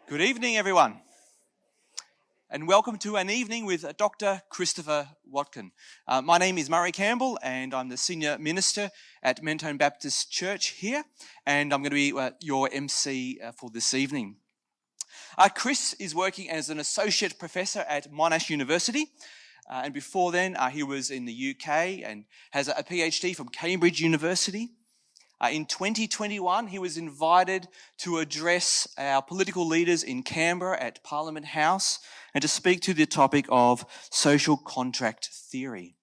Good evening, everyone, and welcome to an evening with Dr. Christopher Watkin. My name is Murray Campbell, and I'm the Senior Minister at Mentone Baptist Church here, and I'm going to be your MC for this evening. Chris is working as an Associate Professor at Monash University, and before then he was in the UK and has a PhD from Cambridge University. In 2021, he was invited to address our political leaders in Canberra at Parliament House and to speak to the topic of social contract theory.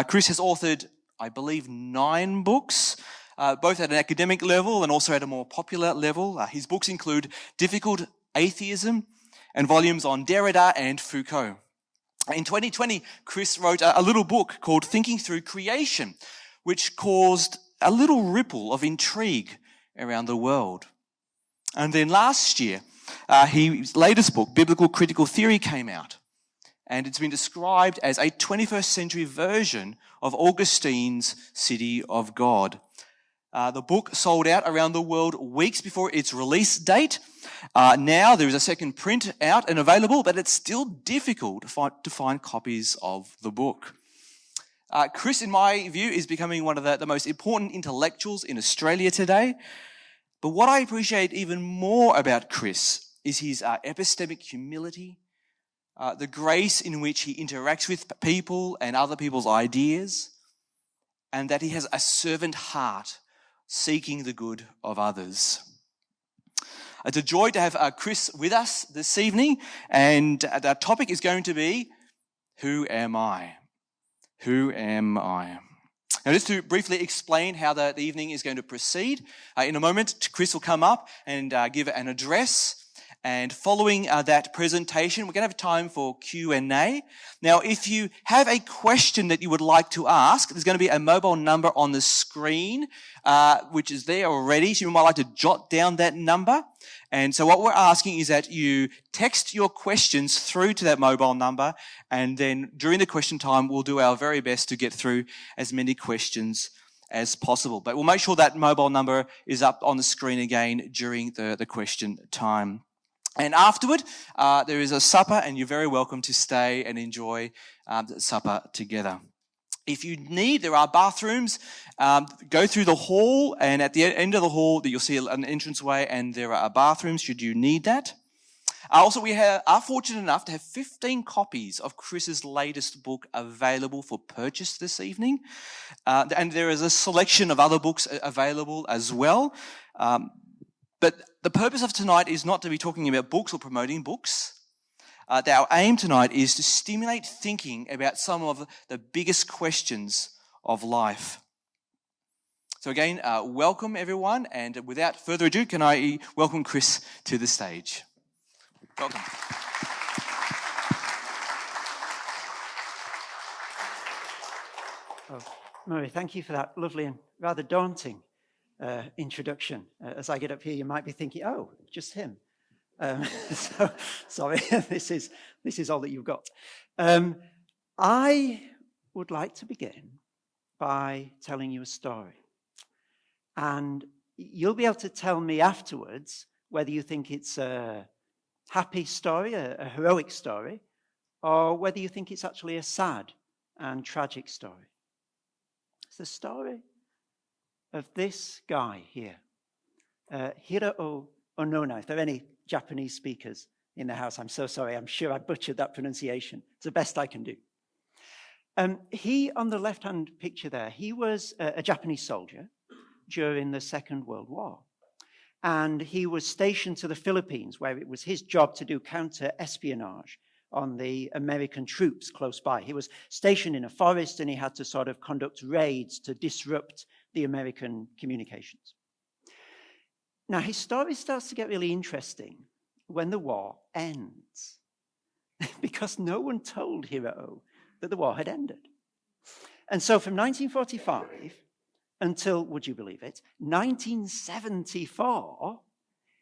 Chris has authored, I believe, 9 books, both at an academic level and also at a more popular level. His books include Difficult Atheism and volumes on Derrida and Foucault. In 2020, Chris wrote a little book called Thinking Through Creation, which caused a little ripple of intrigue around the world. And then last year, his latest book, Biblical Critical Theory, came out. And it's been described as a 21st century version of Augustine's City of God. The book sold out around the world weeks before its release date. Now there is a second print out and available, but it's still difficult to find copies of the book. Chris, in my view, is becoming one of the most important intellectuals in Australia today. But what I appreciate even more about Chris is his epistemic humility, the grace in which he interacts with people and other people's ideas, and that he has a servant heart seeking the good of others. It's a joy to have Chris with us this evening, and the topic is going to be, Who Am I? Who am I? Now, just to briefly explain how the evening is going to proceed, in a moment, Chris will come up and give an address. And following that presentation, we're going to have time for Q&A. Now, if you have a question that you would like to ask, there's going to be a mobile number on the screen, which is there already. So you might like to jot down that number. And so what we're asking is that you text your questions through to that mobile number, and then during the question time, we'll do our very best to get through as many questions as possible. But we'll make sure that mobile number is up on the screen again during the question time. And afterward, there is a supper, and you're very welcome to stay and enjoy the supper together. If you need, there are bathrooms. Go through the hall, and at the end of the hall, you'll see an entranceway, and there are bathrooms should you need that. Also, we are fortunate enough to have 15 copies of Chris's latest book available for purchase this evening. And there is a selection of other books available as well. But the purpose of tonight is not to be talking about books or promoting books. Our aim tonight is to stimulate thinking about some of the biggest questions of life. So again, welcome everyone, and without further ado, can I welcome Chris to the stage. Welcome. Oh, Murray, thank you for that lovely and rather daunting introduction. As I get up here, you might be thinking, oh, just him. So sorry, this is all that you've got. I would like to begin by telling you a story. And you'll be able to tell me afterwards whether you think it's a happy story, a heroic story, or whether you think it's actually a sad and tragic story. It's the story of this guy here, Hirao Onona. If there are any Japanese speakers in the house, I'm so sorry. I'm sure I butchered that pronunciation. It's the best I can do. He, on the left-hand picture there, he was a Japanese soldier during the Second World War. And he was stationed to the Philippines, where it was his job to do counter-espionage on the American troops close by. He was stationed in a forest, and he had to sort of conduct raids to disrupt the American communications. Now, his story starts to get really interesting when the war ends, because no one told Hirao that the war had ended. And so from 1945 until, would you believe it, 1974,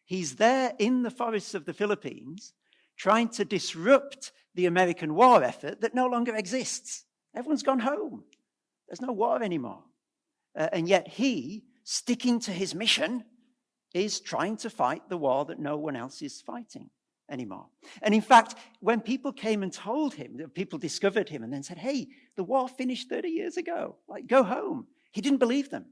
he's there in the forests of the Philippines trying to disrupt the American war effort that no longer exists. Everyone's gone home. There's no war anymore. And yet he, sticking to his mission, is trying to fight the war that no one else is fighting anymore. And in fact, when people came and told him, people discovered him and then said, hey, the war finished 30 years ago, like, go home. He didn't believe them.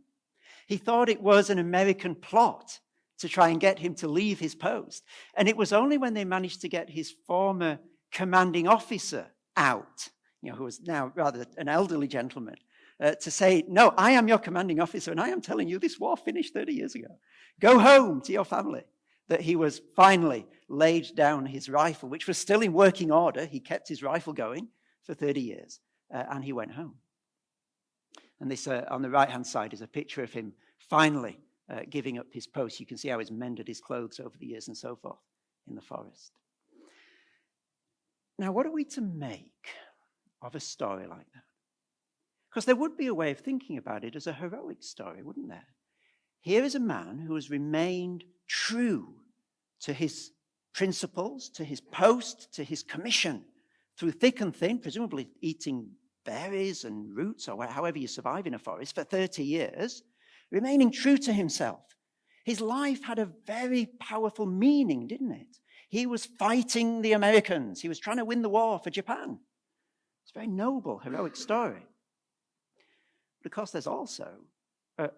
He thought it was an American plot to try and get him to leave his post. And it was only when they managed to get his former commanding officer out, who was now rather an elderly gentleman, to say, no, I am your commanding officer, and I am telling you this war finished 30 years ago. Go home to your family. That he was finally laid down his rifle, which was still in working order. He kept his rifle going for 30 years, and he went home. And this, on the right-hand side, is a picture of him finally giving up his post. You can see how he's mended his clothes over the years and so forth in the forest. Now, what are we to make of a story like that? Because there would be a way of thinking about it as a heroic story, wouldn't there? Here is a man who has remained true to his principles, to his post, to his commission, through thick and thin, presumably eating berries and roots or however you survive in a forest for 30 years, remaining true to himself. His life had a very powerful meaning, didn't it? He was fighting the Americans. He was trying to win the war for Japan. It's a very noble, heroic story. But of course, there's also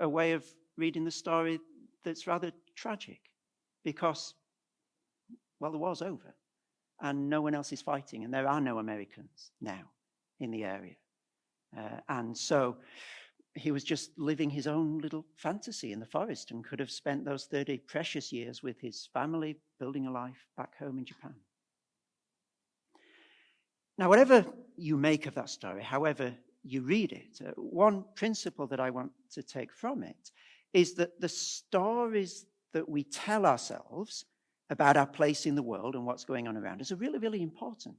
a way of reading the story that's rather tragic because, well, the war's over and no one else is fighting and there are no Americans now in the area. And so he was just living his own little fantasy in the forest and could have spent those 30 precious years with his family, building a life back home in Japan. Now, whatever you make of that story, however you read it, one principle that I want to take from it is that the stories that we tell ourselves about our place in the world and what's going on around us are really, really important.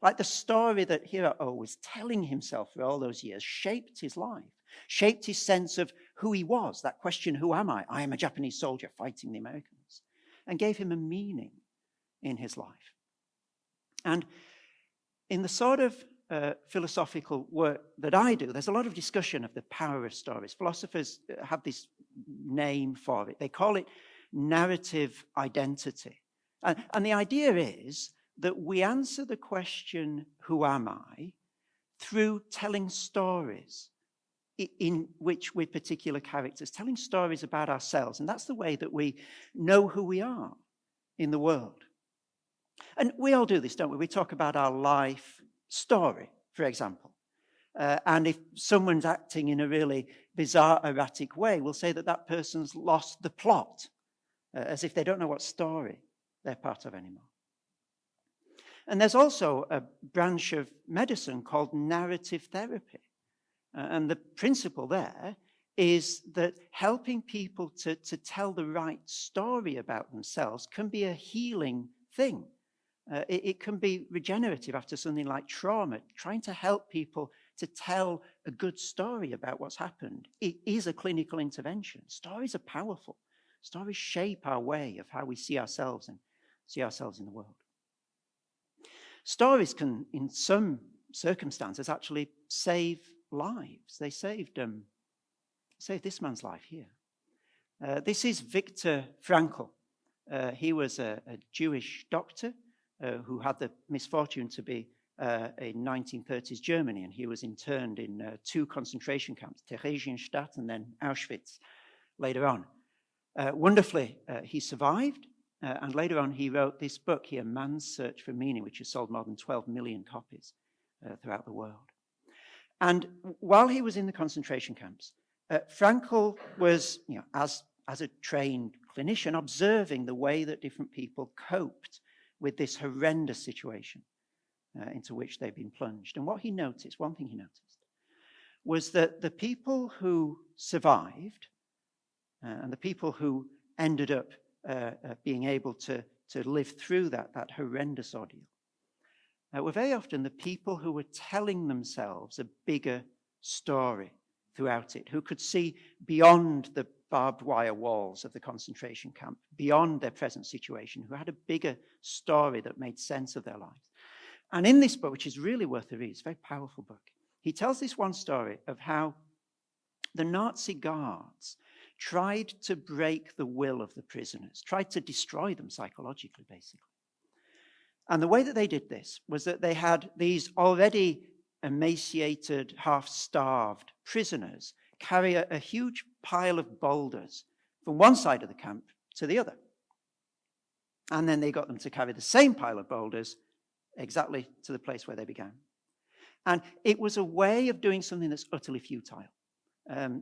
Like the story that Hiro was telling himself for all those years shaped his life, shaped his sense of who he was, that question, who am I? I am a Japanese soldier fighting the Americans, and gave him a meaning in his life. And in the sort of philosophical work that I do, there's a lot of discussion of the power of stories. Philosophers have this name for it. They call it narrative identity. And the idea is that we answer the question, who am I, through telling stories in which we're particular characters, telling stories about ourselves. And that's the way that we know who we are in the world. And we all do this, don't we? We talk about our life story, for example. And if someone's acting in a really bizarre, erratic way, we'll say that that person's lost the plot, as if they don't know what story they're part of anymore. And there's also a branch of medicine called narrative therapy. And the principle there is that helping people to tell the right story about themselves can be a healing thing. It can be regenerative after something like trauma. Trying to help people to tell a good story about what's happened. It is a clinical intervention. Stories are powerful. Stories shape our way of how we see ourselves and see ourselves in the world. Stories can, in some circumstances, actually save lives. They saved this man's life here. This is Viktor Frankl. He was a Jewish doctor who had the misfortune to be in 1930s Germany, and he was interned in 2 concentration camps, Theresienstadt and then Auschwitz later on. Wonderfully, he survived, and later on he wrote this book here, Man's Search for Meaning, which has sold more than 12 million copies throughout the world. And while he was in the concentration camps, Frankl was, as a trained clinician, observing the way that different people coped with this horrendous situation into which they'd been plunged. And what he noticed, one thing he noticed, was that the people who survived and the people who ended up being able to live through that horrendous ordeal were very often the people who were telling themselves a bigger story throughout it, who could see beyond the barbed wire walls of the concentration camp, beyond their present situation, who had a bigger story that made sense of their lives. And in this book, which is really worth a read, it's a very powerful book, he tells this one story of how the Nazi guards tried to break the will of the prisoners, tried to destroy them psychologically, basically. And the way that they did this was that they had these already emaciated, half-starved prisoners carry a huge pile of boulders from one side of the camp to the other. And then they got them to carry the same pile of boulders exactly to the place where they began. And it was a way of doing something that's utterly futile.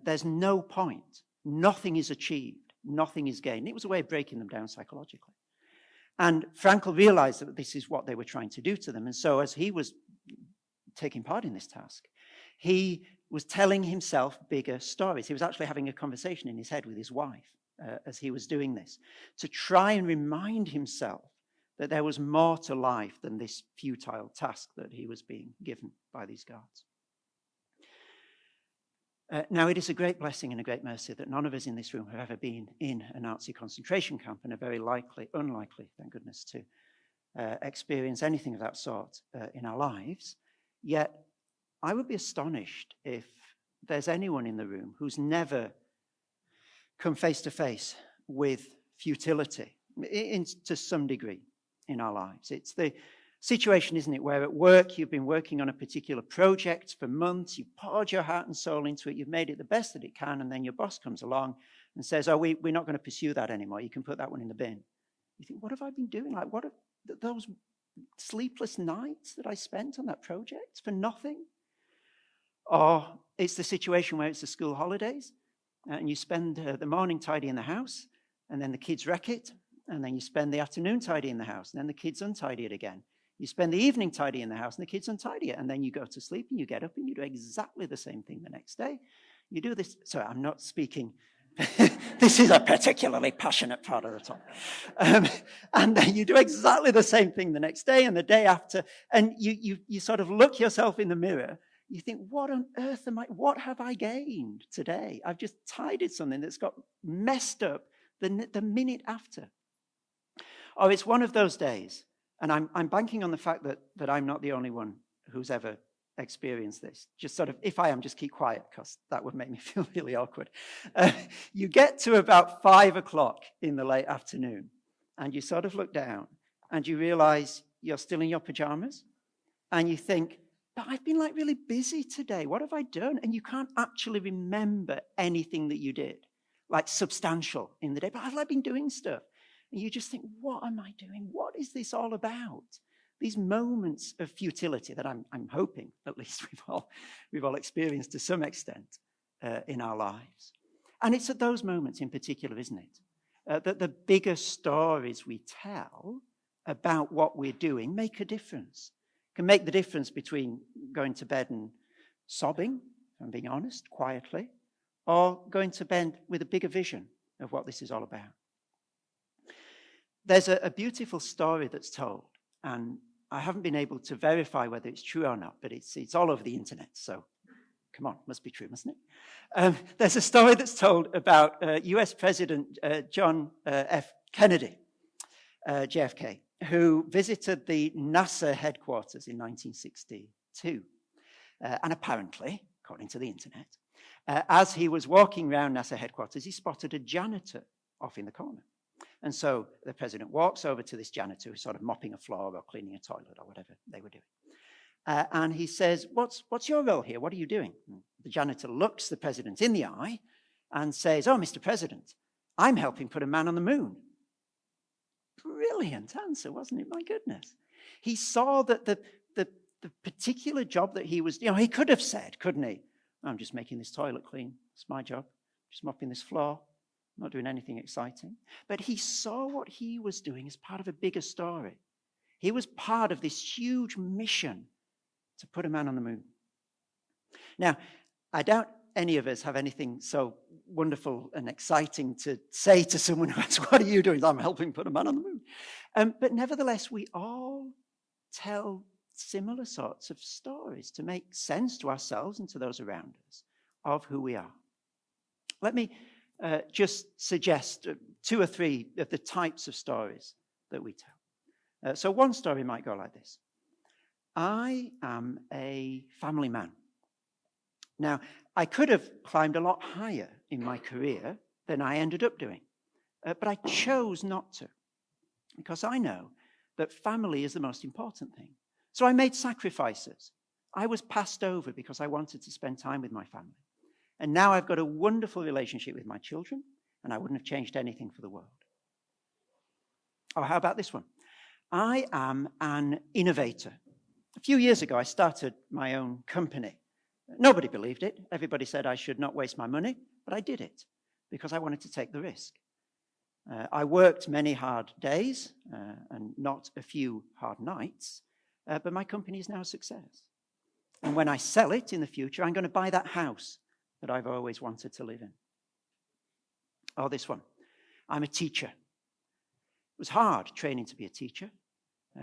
There's no point. Nothing is achieved. Nothing is gained. It was a way of breaking them down psychologically. And Frankl realized that this is what they were trying to do to them. And so as he was taking part in this task, he was telling himself bigger stories. He was actually having a conversation in his head with his wife as he was doing this, to try and remind himself that there was more to life than this futile task that he was being given by these guards. Now, it is a great blessing and a great mercy that none of us in this room have ever been in a Nazi concentration camp, and are very unlikely, thank goodness, to experience anything of that sort in our lives. Yet, I would be astonished if there's anyone in the room who's never come face to face with futility to some degree in our lives. It's the situation, isn't it, where at work you've been working on a particular project for months, you've poured your heart and soul into it, you've made it the best that it can, and then your boss comes along and says, oh, we're not going to pursue that anymore, you can put that one in the bin. You think, what have I been doing? Like, what are those sleepless nights that I spent on that project for nothing? Or it's the situation where it's the school holidays, and you spend the morning tidying the house, and then the kids wreck it, and then you spend the afternoon tidying the house, and then the kids untidy it again. You spend the evening tidying the house, and the kids untidy it, and then you go to sleep, and you get up, and you do exactly the same thing the next day. You do this. Sorry, I'm not speaking. This is a particularly passionate part of the talk. And then you do exactly the same thing the next day and the day after, and you sort of look yourself in the mirror. You think, what on earth what have I gained today? I've just tidied something that's got messed up the minute after. Or it's one of those days, and I'm banking on the fact that I'm not the only one who's ever experienced this. Just sort of, if I am, just keep quiet, because that would make me feel really awkward. You get to about 5 o'clock in the late afternoon, and you sort of look down, and you realize you're still in your pajamas, and you think, but I've been like really busy today. What have I done? And you can't actually remember anything that you did, like substantial in the day. But have I been doing stuff? And you just think, what am I doing? What is this all about? These moments of futility that I'm hoping, at least we've all experienced to some extent in our lives. And it's at those moments in particular, isn't it, that the bigger stories we tell about what we're doing make a difference. Can make the difference between going to bed and sobbing, if I'm being honest, quietly, or going to bed with a bigger vision of what this is all about. There's a beautiful story that's told, and I haven't been able to verify whether it's true or not, but it's all over the internet, so come on, must be true, mustn't it? There's a story that's told about US President John F. Kennedy, JFK, who visited the NASA headquarters in 1962. And apparently, according to the internet, as he was walking around NASA headquarters, he spotted a janitor off in the corner. And so the president walks over to this janitor who's sort of mopping a floor or cleaning a toilet or whatever they were doing. And he says, what's your role here? What are you doing? And the janitor looks the president in the eye and says, oh, Mr. President, I'm helping put a man on the moon. Brilliant answer, wasn't it? My goodness. He saw that the particular job that he was, he could have said, couldn't he? I'm just making this toilet clean. It's my job. Just mopping this floor. I'm not doing anything exciting. But he saw what he was doing as part of a bigger story. He was part of this huge mission to put a man on the moon. Now, I doubt any of us have anything so wonderful and exciting to say to someone who asks, what are you doing? I'm helping put a man on the moon. But nevertheless, we all tell similar sorts of stories to make sense to ourselves and to those around us of who we are. Let me just suggest 2 or 3 of the types of stories that we tell. So one story might go like this. I am a family man. Now, I could have climbed a lot higher in my career than I ended up doing. But I chose not to, because I know that family is the most important thing. So I made sacrifices. I was passed over because I wanted to spend time with my family. And now I've got a wonderful relationship with my children, and I wouldn't have changed anything for the world. Or how about this one? I am an innovator. A few years ago, I started my own company. Nobody believed it. Everybody said I should not waste my money, but I did it because I wanted to take the risk. I worked many hard days and not a few hard nights, but my company is now a success. And when I sell it in the future, I'm going to buy that house that I've always wanted to live in. Or this one. I'm a teacher. It was hard training to be a teacher.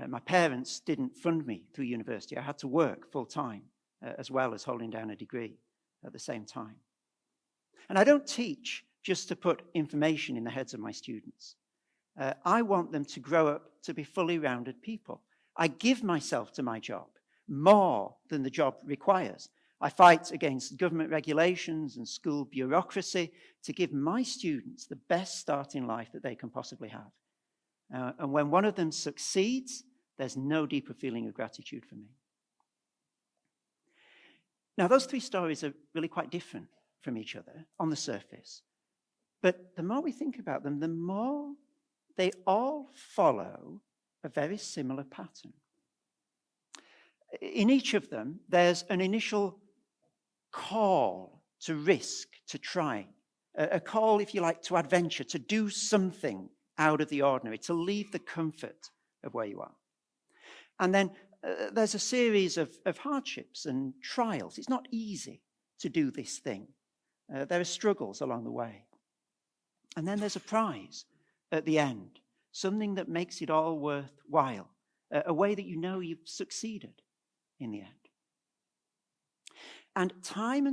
My parents didn't fund me through university. I had to work full time as well as holding down a degree at the same time. And I don't teach just to put information in the heads of my students. I want them to grow up to be fully rounded people. I give myself to my job more than the job requires. I fight against government regulations and school bureaucracy to give my students the best start in life that they can possibly have. And when one of them succeeds, there's no deeper feeling of gratitude for me. Now, those three stories are really quite different from each other on the surface. But the more we think about them, the more they all follow a very similar pattern. In each of them, there's an initial call to risk, to try. A call, if you like, to adventure, to do something out of the ordinary, to leave the comfort of where you are. And then there's a series of hardships and trials. It's not easy to do this thing. There are struggles along the way. And then there's a prize at the end, something that makes it all worthwhile, a way that you know you've succeeded in the end. And time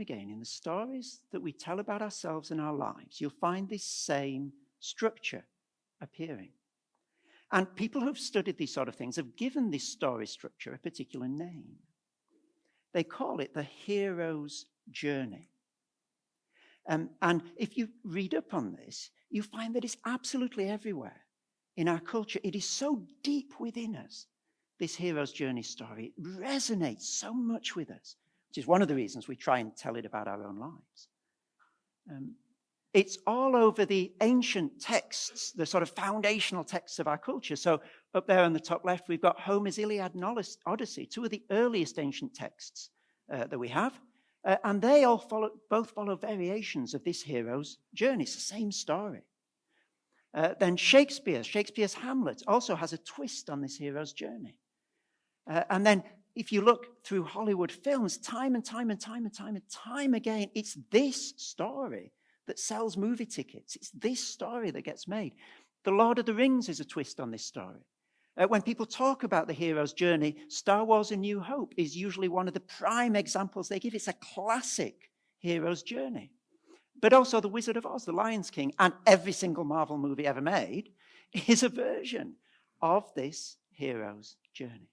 again, in the stories that we tell about ourselves and our lives, you'll find this same structure appearing. And people who've studied these sort of things have given this story structure a particular name. They call it the hero's journey. And if you read up on this, you find that it's absolutely everywhere in our culture. It is so deep within us, this hero's journey story. It resonates so much with us, which is one of the reasons we try and tell it about our own lives. It's all over the ancient texts, the sort of foundational texts of our culture. So up there on the top left, we've got Homer's Iliad and Odyssey, two of the earliest ancient texts that we have. And they all both follow variations of this hero's journey. It's the same story. Then Shakespeare's Hamlet also has a twist on this hero's journey. And then if you look through Hollywood films, time and time again, it's this story that sells movie tickets. It's this story that gets made. The Lord of the Rings is a twist on this story. When people talk about the hero's journey, Star Wars: A New Hope is usually one of the prime examples they give. It's a classic hero's journey. But also The Wizard of Oz, The Lion King, and every single Marvel movie ever made is a version of this hero's journey.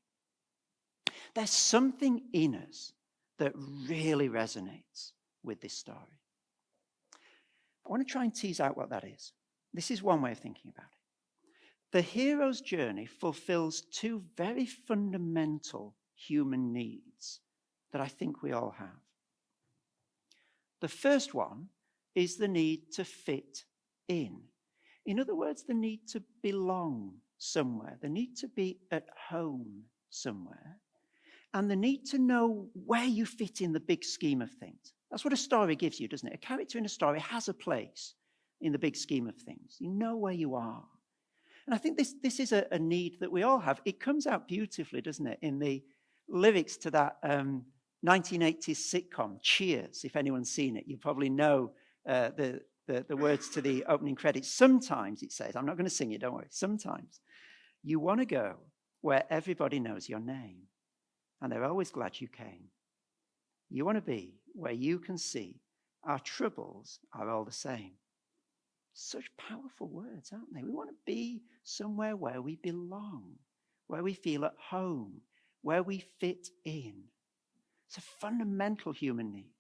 There's something in us that really resonates with this story. I want to try and tease out what that is. This is one way of thinking about it. The hero's journey fulfills two very fundamental human needs that I think we all have. The first one is the need to fit in. In other words, the need to belong somewhere, the need to be at home somewhere, and the need to know where you fit in the big scheme of things. That's what a story gives you, doesn't it? A character in a story has a place in the big scheme of things. You know where you are. And I think this is a need that we all have. It comes out beautifully, doesn't it, in the lyrics to that 1980s sitcom, Cheers. If anyone's seen it, you probably know the words to the opening credits. Sometimes it says, I'm not going to sing it, don't worry. Sometimes you want to go where everybody knows your name, and they're always glad you came. You want to be where you can see our troubles are all the same. Such powerful words, aren't they? We want to be somewhere where we belong, where we feel at home, where we fit in. It's a fundamental human need.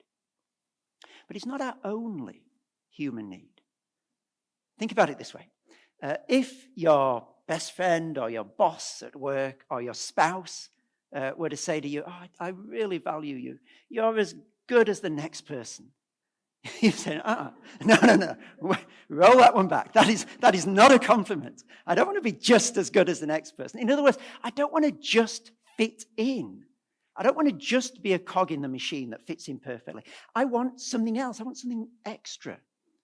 But it's not our only human need. Think about it this way. If your best friend or your boss at work or your spouse were to say to you, oh, I really value you. You're as good as the next person. You say, no. Roll that one back. That is not a compliment. I don't want to be just as good as the next person. In other words, I don't want to just fit in. I don't want to just be a cog in the machine that fits in perfectly. I want something else. I want something extra.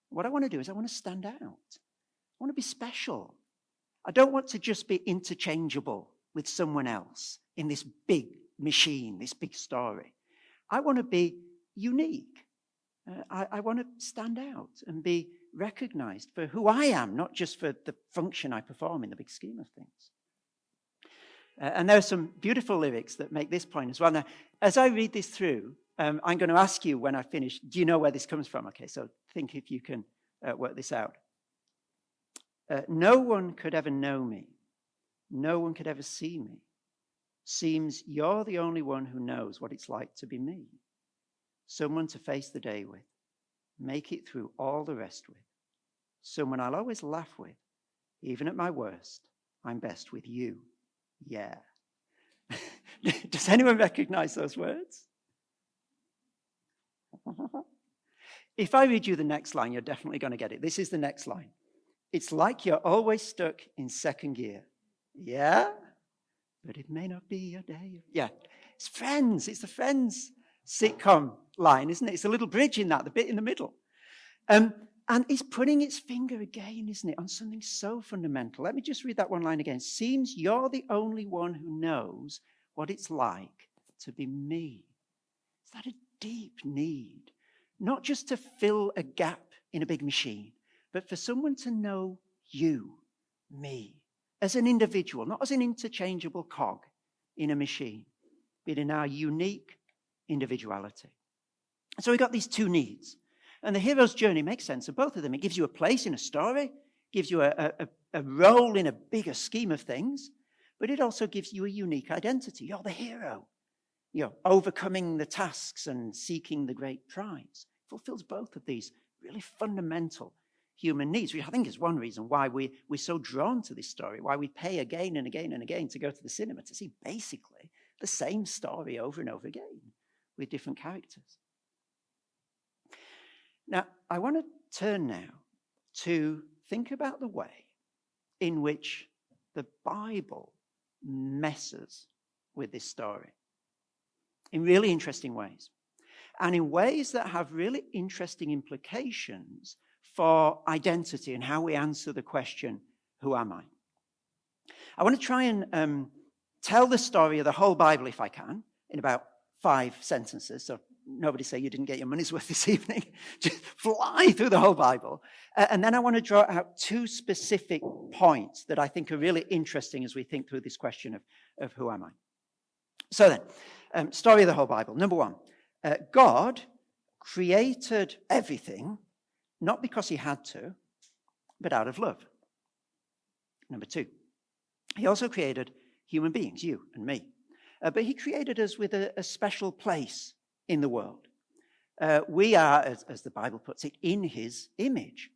What I want to do is I want to stand out. I want to be special. I don't want to just be interchangeable with someone else in this big machine, this big story. I want to be unique. I want to stand out and be recognized for who I am, not just for the function I perform in the big scheme of things. And there are some beautiful lyrics that make this point as well. Now, as I read this through, I'm going to ask you when I finish, do you know where this comes from? Okay, so think if you can work this out. No one could ever know me. No one could ever see me. Seems you're the only one who knows what it's like to be me. Someone to face the day with. Make it through all the rest with. Someone I'll always laugh with. Even at my worst, I'm best with you. Yeah. Does anyone recognize those words? If I read you the next line, you're definitely going to get it. This is the next line. It's like you're always stuck in second gear. Yeah? But it may not be your day. Yeah. It's Friends. It's the Friends sitcom line, isn't it? It's a little bridge in that, the bit in the middle. And it's putting its finger again, isn't it, on something so fundamental. Let me just read that one line again. Seems you're the only one who knows what it's like to be me. Is that a deep need? Not just to fill a gap in a big machine, but for someone to know you, me, as an individual, not as an interchangeable cog in a machine, but in our unique individuality. So we've got these two needs. And the hero's journey makes sense of both of them. It gives you a place in a story, gives you a role in a bigger scheme of things, but it also gives you a unique identity. You're the hero. You're overcoming the tasks and seeking the great prize. It fulfills both of these really fundamental human needs, which I think is one reason why we're so drawn to this story, why we pay again and again and again to go to the cinema to see basically the same story over and over again with different characters. Now, I want to turn now to think about the way in which the Bible messes with this story in really interesting ways, and in ways that have really interesting implications for identity and how we answer the question, who am I? I want to try and tell the story of the whole Bible, if I can, in about 5 sentences. So nobody say you didn't get your money's worth this evening. Just fly through the whole Bible. And then I want to draw out 2 specific points that I think are really interesting as we think through this question of who am I. So then, story of the whole Bible. Number 1, God created everything, not because he had to, but out of love. Number 2, he also created human beings, you and me. But he created us with a special place in the world. We are, as the Bible puts it, in his image,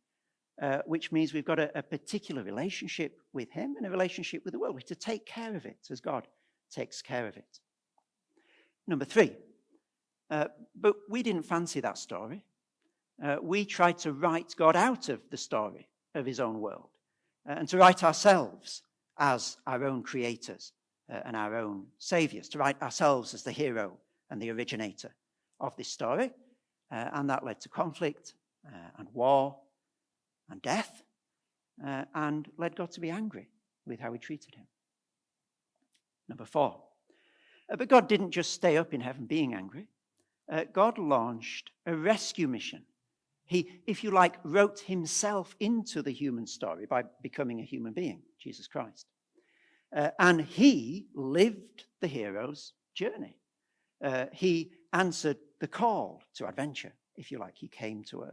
which means we've got a particular relationship with him and a relationship with the world. We're to take care of it as God takes care of it. Number 3, but we didn't fancy that story. We tried to write God out of the story of his own world and to write ourselves as our own creators and our own saviors, to write ourselves as the hero and the originator of this story. And that led to conflict and war and death and led God to be angry with how we treated him. Number 4, but God didn't just stay up in heaven being angry. God launched a rescue mission. He, if you like, wrote himself into the human story by becoming a human being, Jesus Christ. And he lived the hero's journey. He answered the call to adventure, if you like. He came to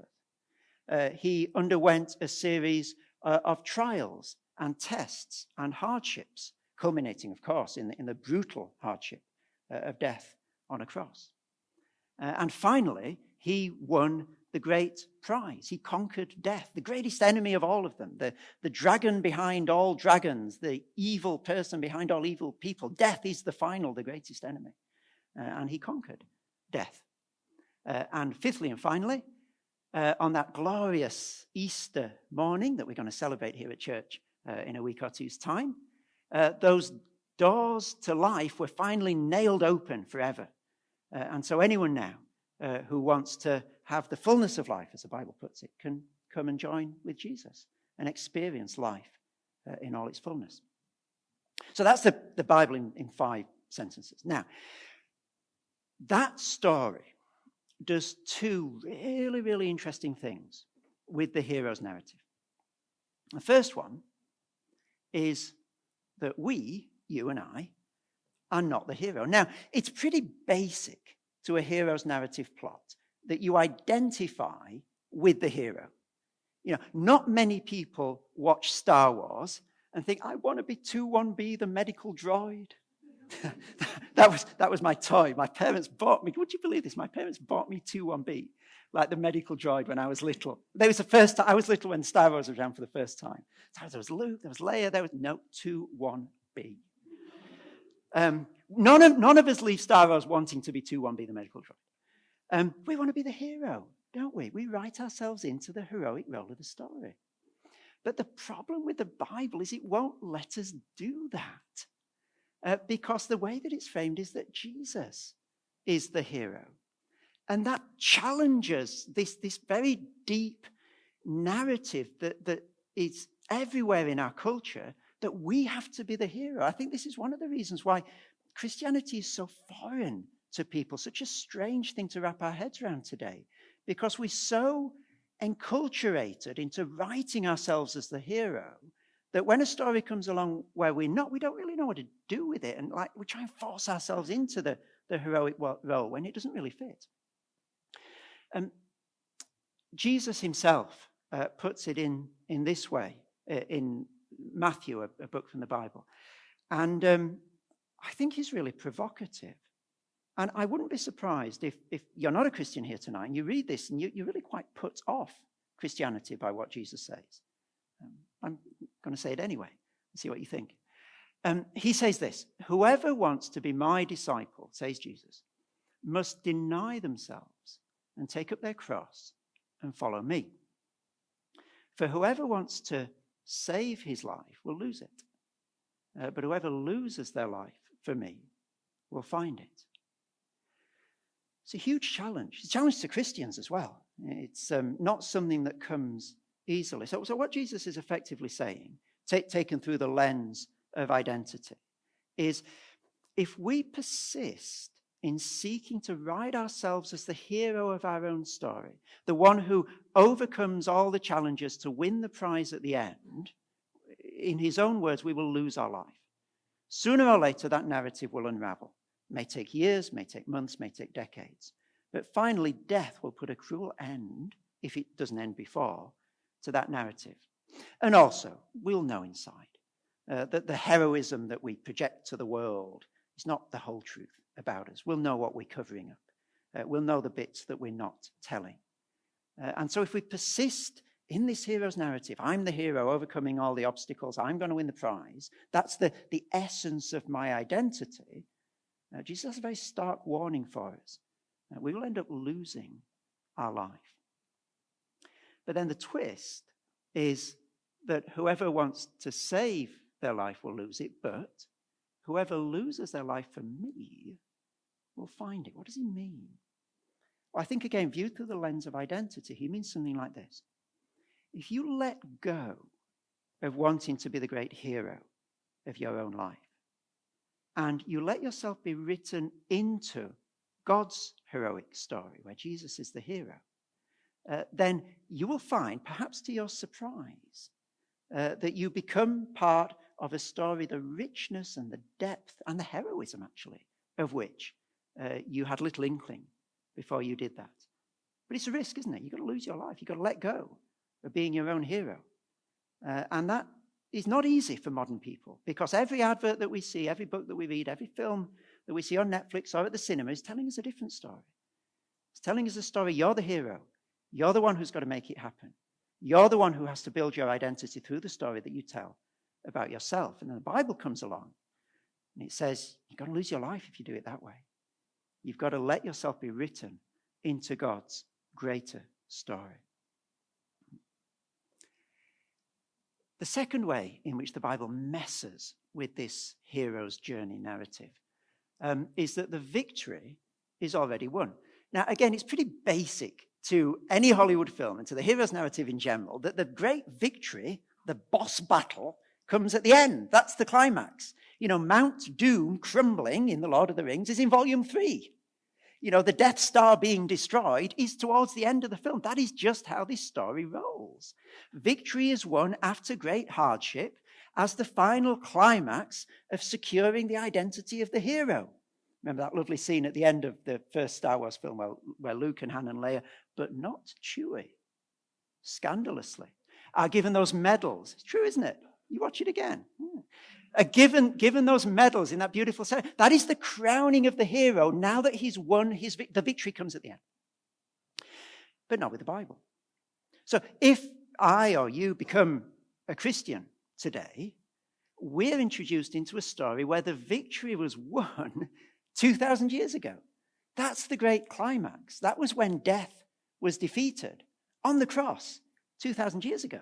earth. He underwent a series of trials and tests and hardships, culminating, of course, in the brutal hardship of death on a cross. And finally, he won the great prize. He conquered death, the greatest enemy of all of them, the dragon behind all dragons, the evil person behind all evil people. Death is the greatest enemy. And he conquered death. And fifthly and finally, on that glorious Easter morning that we're going to celebrate here at church in a week or two's time, those doors to life were finally nailed open forever. And so anyone now who wants to have the fullness of life, as the Bible puts it, can come and join with Jesus and experience life in all its fullness. So that's the Bible in 5 sentences. Now, that story does 2 really, really interesting things with the hero's narrative. The first one is that we, you and I, are not the hero. Now, it's pretty basic to a hero's narrative plot that you identify with the hero. You know, not many people watch Star Wars and think, I want to be 2-1B, the medical droid. That was my toy. My parents bought me, would you believe this? My parents bought me 2-1B, like the medical droid when I was little. That was the first time. I was little when Star Wars was around for the first time. So there was Luke, there was Leia, there was 2-1B. None of us leave Star Wars wanting to be 2-1B, the medical droid. We want to be the hero, don't we? We write ourselves into the heroic role of the story. But the problem with the Bible is it won't let us do that. Because the way that it's framed is that Jesus is the hero. And that challenges this very deep narrative that is everywhere in our culture, that we have to be the hero. I think this is one of the reasons why Christianity is so foreign to people, such a strange thing to wrap our heads around today, because we're so enculturated into writing ourselves as the hero that when a story comes along where we don't really know what to do with it, and like we try and force ourselves into the heroic role when it doesn't really fit. Jesus himself puts it in this way in Matthew, a book from the Bible. And I think he's really provocative. And I wouldn't be surprised if you're not a Christian here tonight and you read this and you're really quite put off Christianity by what Jesus says. I'm going to say it anyway and see what you think. He says this: whoever wants to be my disciple, says Jesus, must deny themselves and take up their cross and follow me. For whoever wants to save his life will lose it. But whoever loses their life for me will find it. It's a huge challenge. It's a challenge to Christians as well. It's not something that comes easily. So what Jesus is effectively saying, taken through the lens of identity, is if we persist in seeking to write ourselves as the hero of our own story, the one who overcomes all the challenges to win the prize at the end, in his own words, we will lose our life. Sooner or later, that narrative will unravel. It may take years, may take months, may take decades. But finally, death will put a cruel end, if it doesn't end before, to that narrative. And also, we'll know inside that the heroism that we project to the world is not the whole truth about us. We'll know what we're covering up. We'll know the bits that we're not telling. And so if we persist in this hero's narrative, I'm the hero overcoming all the obstacles, I'm going to win the prize, that's the essence of my identity, Jesus has a very stark warning for us. We will end up losing our life. But then the twist is that whoever wants to save their life will lose it, but whoever loses their life for me will find it. What does he mean? Well, I think, again, viewed through the lens of identity, he means something like this. If you let go of wanting to be the great hero of your own life, and you let yourself be written into God's heroic story, where Jesus is the hero, then you will find, perhaps to your surprise, that you become part of a story, the richness and the depth and the heroism, actually, of which you had little inkling before you did that. But it's a risk, isn't it? You've got to lose your life. You've got to let go of being your own hero. And that is not easy for modern people, because every advert that we see, every book that we read, every film that we see on Netflix or at the cinema is telling us a different story. It's telling us a story, you're the hero. You're the one who's got to make it happen. You're the one who has to build your identity through the story that you tell about yourself. And then the Bible comes along and it says, you've got to lose your life if you do it that way. You've got to let yourself be written into God's greater story. The second way in which the Bible messes with this hero's journey narrative is that the victory is already won. Now, again, it's pretty basic to any Hollywood film and to the hero's narrative in general that the great victory, the boss battle, comes at the end. That's the climax. Mount Doom crumbling in The Lord of the Rings is in volume 3. The Death Star being destroyed is towards the end of the film. That is just how this story rolls. Victory is won after great hardship as the final climax of securing the identity of the hero. Remember that lovely scene at the end of the first Star Wars film where Luke and Han and Leia, but not Chewie, scandalously, are given those medals. It's true, isn't it? You watch it again. Given those medals in that beautiful ceremony. That is the crowning of the hero. Now that he's won, the victory comes at the end. But not with the Bible. So if I or you become a Christian today, we're introduced into a story where the victory was won 2,000 years ago. That's the great climax. That was when death was defeated on the cross 2,000 years ago.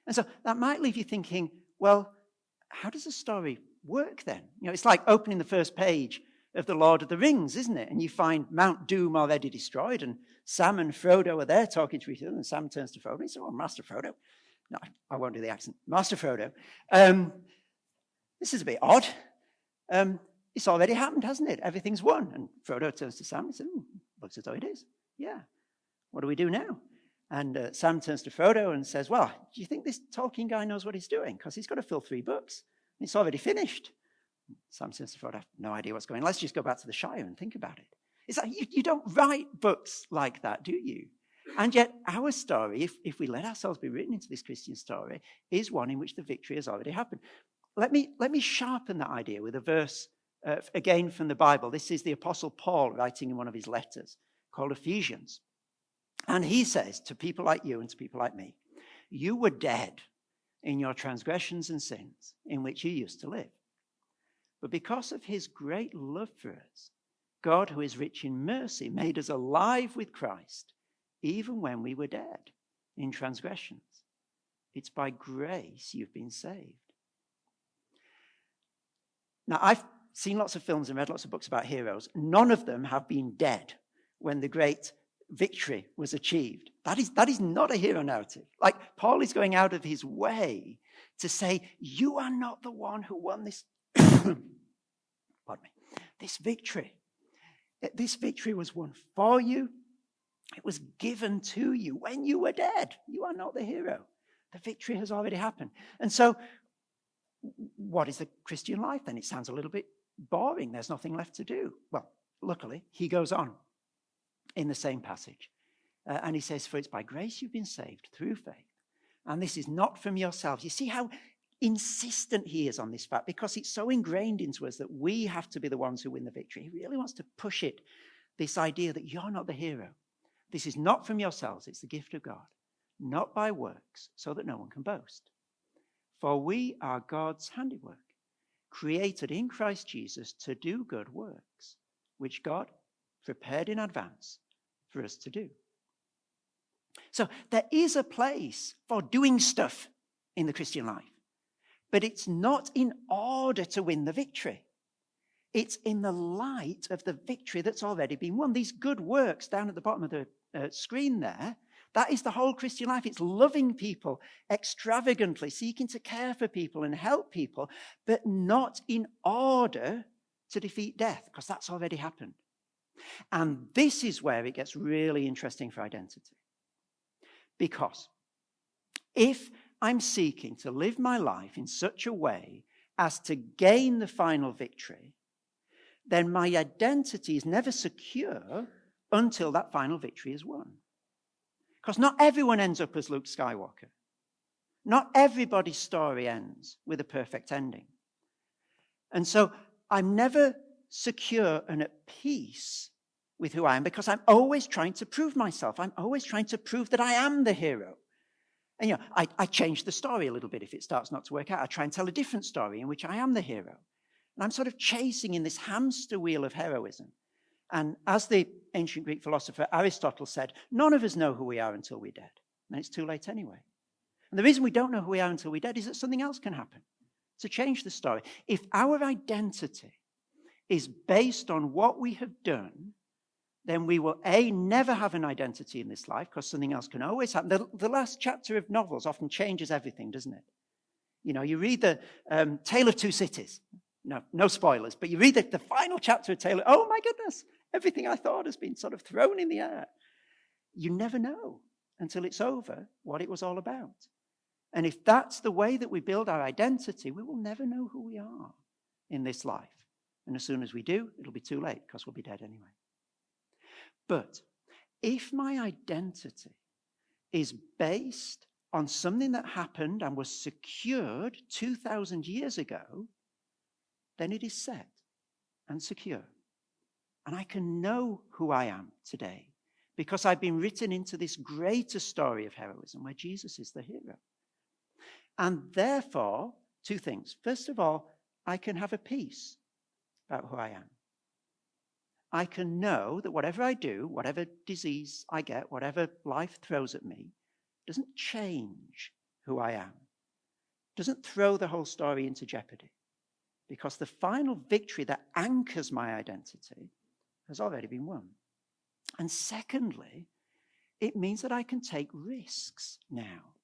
And so that might leave you thinking, well, how does the story work then? It's like opening the first page of The Lord of the Rings, isn't it? And you find Mount Doom already destroyed, and Sam and Frodo are there talking to each other, and Sam turns to Frodo and he says, oh, Master Frodo. No, I won't do the accent. Master Frodo, this is a bit odd. It's already happened, hasn't it? Everything's won. And Frodo turns to Sam and says, looks as though it is. Yeah. What do we do now? And Sam turns to Frodo and says, well, do you think this Tolkien guy knows what he's doing? Because he's got to fill 3 books. And it's already finished. Sam says to Frodo, I have no idea what's going on. Let's just go back to the Shire and think about it. It's like, you don't write books like that, do you? And yet our story, if we let ourselves be written into this Christian story, is one in which the victory has already happened. Let me sharpen that idea with a verse, again from the Bible. This is the Apostle Paul writing in one of his letters called Ephesians. And he says to people like you and to people like me, you were dead in your transgressions and sins in which you used to live. But because of his great love for us, God, who is rich in mercy, made us alive with Christ, even when we were dead in transgressions. It's by grace you've been saved. Now, I've seen lots of films and read lots of books about heroes. None of them have been dead when the great victory was achieved. That is not a hero narrative. Like, Paul is going out of his way to say, you are not the one who won this, pardon me, this victory. This victory was won for you. It was given to you when you were dead. You are not the hero. The victory has already happened. And so, what is the Christian life then? It sounds a little bit boring. There's nothing left to do. Well, luckily, he goes on in the same passage. And he says, for it's by grace you've been saved through faith. And this is not from yourselves. You see how insistent he is on this fact, because it's so ingrained into us that we have to be the ones who win the victory. He really wants to push it, this idea that you're not the hero. This is not from yourselves. It's the gift of God, not by works, so that no one can boast. For we are God's handiwork, created in Christ Jesus to do good works, which God prepared in advance for us to do. So there is a place for doing stuff in the Christian life, but it's not in order to win the victory. It's in the light of the victory that's already been won. These good works down at the bottom of the screen there, that is the whole Christian life. It's loving people extravagantly, seeking to care for people and help people, but not in order to defeat death, because that's already happened. And this is where it gets really interesting for identity. Because if I'm seeking to live my life in such a way as to gain the final victory, then my identity is never secure until that final victory is won. Because not everyone ends up as Luke Skywalker. Not everybody's story ends with a perfect ending. And so I'm never secure and at peace with who I am because I'm always trying to prove myself. I'm always trying to prove that I am the hero. And, I change the story a little bit if it starts not to work out. I try and tell a different story in which I am the hero. And I'm sort of chasing in this hamster wheel of heroism. And as the ancient Greek philosopher Aristotle said, none of us know who we are until we're dead. And it's too late anyway. And the reason we don't know who we are until we're dead is that something else can happen to change the story. If our identity is based on what we have done, then we will, A, never have an identity in this life because something else can always happen. The last chapter of novels often changes everything, doesn't it? You read the Tale of Two Cities. No spoilers, but you read the final chapter of Tale of, oh my goodness, everything I thought has been sort of thrown in the air. You never know until it's over what it was all about. And if that's the way that we build our identity, we will never know who we are in this life. And as soon as we do, it'll be too late because we'll be dead anyway. But if my identity is based on something that happened and was secured 2,000 years ago, then it is set and secure. And I can know who I am today because I've been written into this greater story of heroism where Jesus is the hero. And therefore, two things. First of all, I can have a peace about who I am. I can know that whatever I do, whatever disease I get, whatever life throws at me, doesn't change who I am. Doesn't throw the whole story into jeopardy. Because the final victory that anchors my identity has already been won. And secondly, it means that I can take risks now.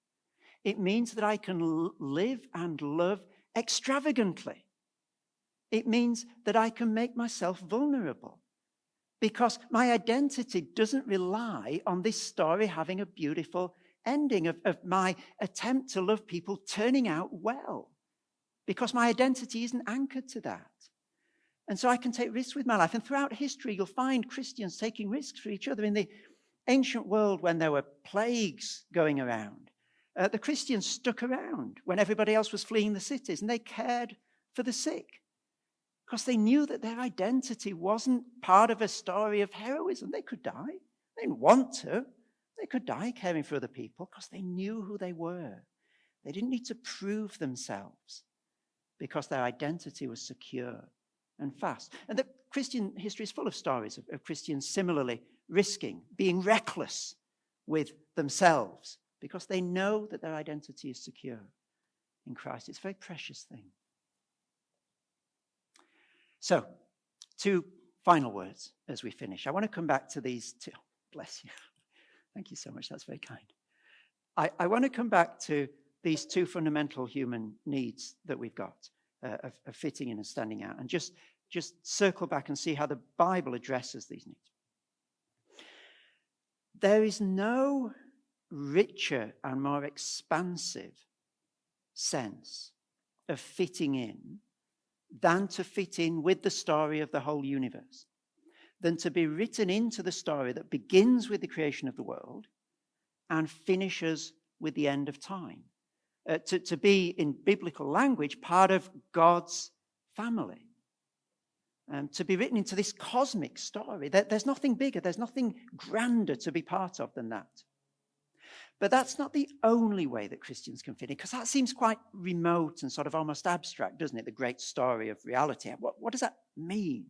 It means that I can live and love extravagantly. It means that I can make myself vulnerable. Because my identity doesn't rely on this story having a beautiful ending of my attempt to love people turning out well. Because my identity isn't anchored to that. And so I can take risks with my life. And throughout history, you'll find Christians taking risks for each other. In the ancient world, when there were plagues going around, the Christians stuck around when everybody else was fleeing the cities, and they cared for the sick. Because they knew that their identity wasn't part of a story of heroism. They could die. They didn't want to. They could die caring for other people because they knew who they were. They didn't need to prove themselves because their identity was secure and fast. And the Christian history is full of stories of Christians similarly risking, being reckless with themselves because they know that their identity is secure in Christ. It's a very precious thing. So, two final words as we finish. I want to come back to these two. Oh, bless you. Thank you so much. That's very kind. I want to come back to these two fundamental human needs that we've got of fitting in and standing out, and just circle back and see how the Bible addresses these needs. There is no richer and more expansive sense of fitting in than to fit in with the story of the whole universe, than to be written into the story that begins with the creation of the world and finishes with the end of time. To be, in biblical language, part of God's family. To be written into this cosmic story. There's nothing bigger, there's nothing grander to be part of than that. But that's not the only way that Christians can fit in, because that seems quite remote and sort of almost abstract, doesn't it? The great story of reality. What does that mean?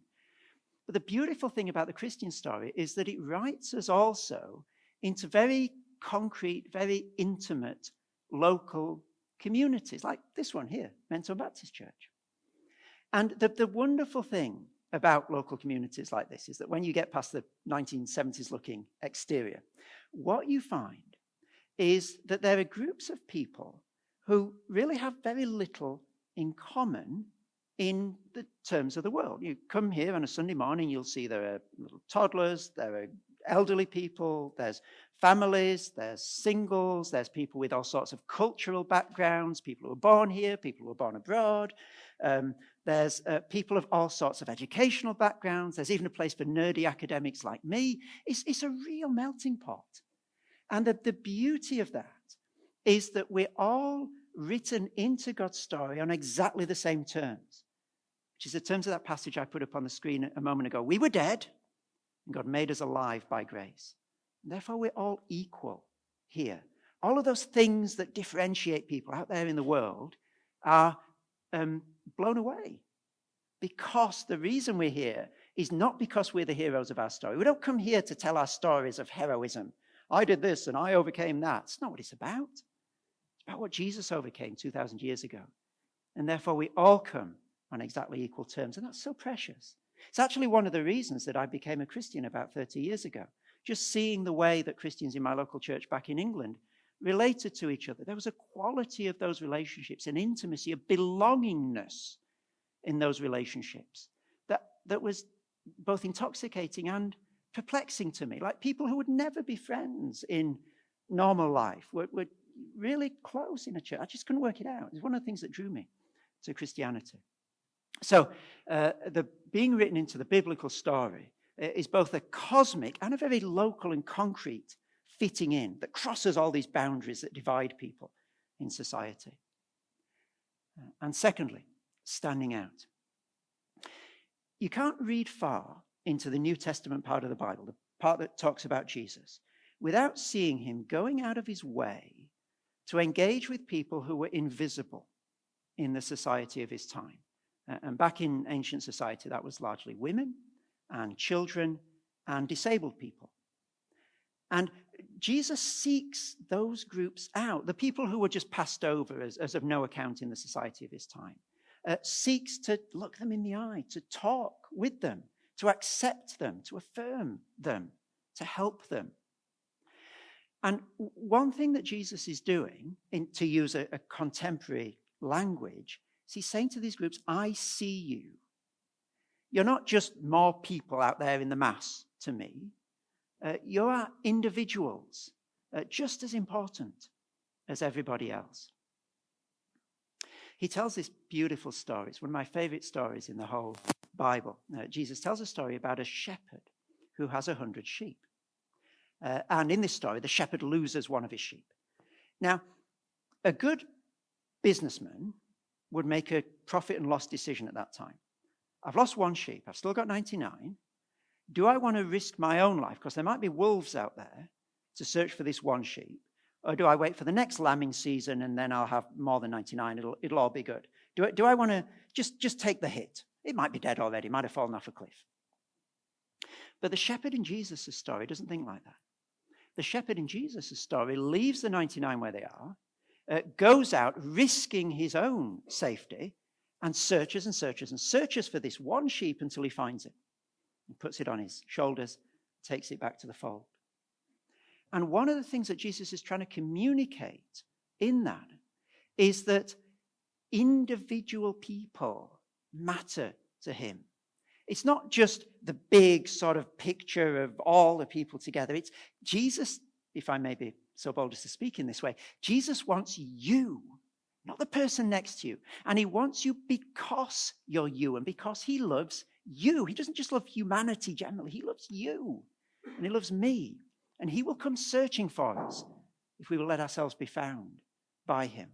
But the beautiful thing about the Christian story is that it writes us also into very concrete, very intimate local communities, like this one here, Melbourne Baptist Church. And the wonderful thing about local communities like this is that when you get past the 1970s looking exterior, what you find is that there are groups of people who really have very little in common in the terms of the world. You come here on a Sunday morning, you'll see there are little toddlers, there are elderly people, there's families, there's singles, there's people with all sorts of cultural backgrounds, people who were born here, people who were born abroad. There's people of all sorts of educational backgrounds. There's even a place for nerdy academics like me. It's a real melting pot. And the beauty of that is that we're all written into God's story on exactly the same terms, which is the terms of that passage I put up on the screen a moment ago. We were dead, And God made us alive by grace. And therefore, we're all equal here. All of those things that differentiate people out there in the world are blown away. Because the reason we're here is not because we're the heroes of our story. We don't come here to tell our stories of heroism. I did this and I overcame that. It's not what it's about. It's about what Jesus overcame 2,000 years ago. And therefore, we all come on exactly equal terms. And that's so precious. It's actually one of the reasons that I became a Christian about 30 years ago. Just seeing the way that Christians in my local church back in England related to each other. There was a quality of those relationships, an intimacy, a belongingness in those relationships that was both intoxicating and perplexing to me. Like people who would never be friends in normal life were really close in a church. I just couldn't work it out. It's one of the things that drew me to Christianity. So the being written into the biblical story is both a cosmic and a very local and concrete fitting in that crosses all these boundaries that divide people in society. And secondly, standing out. You can't read far into the New Testament part of the Bible, the part that talks about Jesus, without seeing him going out of his way to engage with people who were invisible in the society of his time. And back in ancient society, that was largely women and children and disabled people. And Jesus seeks those groups out, the people who were just passed over as of no account in the society of his time, seeks to look them in the eye, to talk with them, to accept them, to affirm them, to help them. And one thing that Jesus is doing, to use a contemporary language, is he's saying to these groups, I see you. You're not just more people out there in the mass to me. You are individuals, just as important as everybody else. He tells this beautiful story. It's one of my favorite stories in the whole Bible. Jesus tells a story about a shepherd who has 100 sheep. And in this story, the shepherd loses one of his sheep. Now, a good businessman would make a profit and loss decision at that time. I've lost one sheep. I've still got 99. Do I want to risk my own life? Because there might be wolves out there to search for this one sheep. Or do I wait for the next lambing season and then I'll have more than 99? It'll all be good. Do I want to just take the hit? It might be dead already. It might have fallen off a cliff. But the shepherd in Jesus' story doesn't think like that. The shepherd in Jesus' story leaves the 99 where they are, goes out risking his own safety, and searches and searches and searches for this one sheep until he finds it. He puts it on his shoulders, takes it back to the fold. And one of the things that Jesus is trying to communicate in that is that individual people matter to him. It's not just the big sort of picture of all the people together. It's Jesus, if I may be so bold as to speak in this way, Jesus wants you, not the person next to you. And he wants you because you're you and because he loves you. He doesn't just love humanity generally. He loves you and he loves me. And he will come searching for us if we will let ourselves be found by him.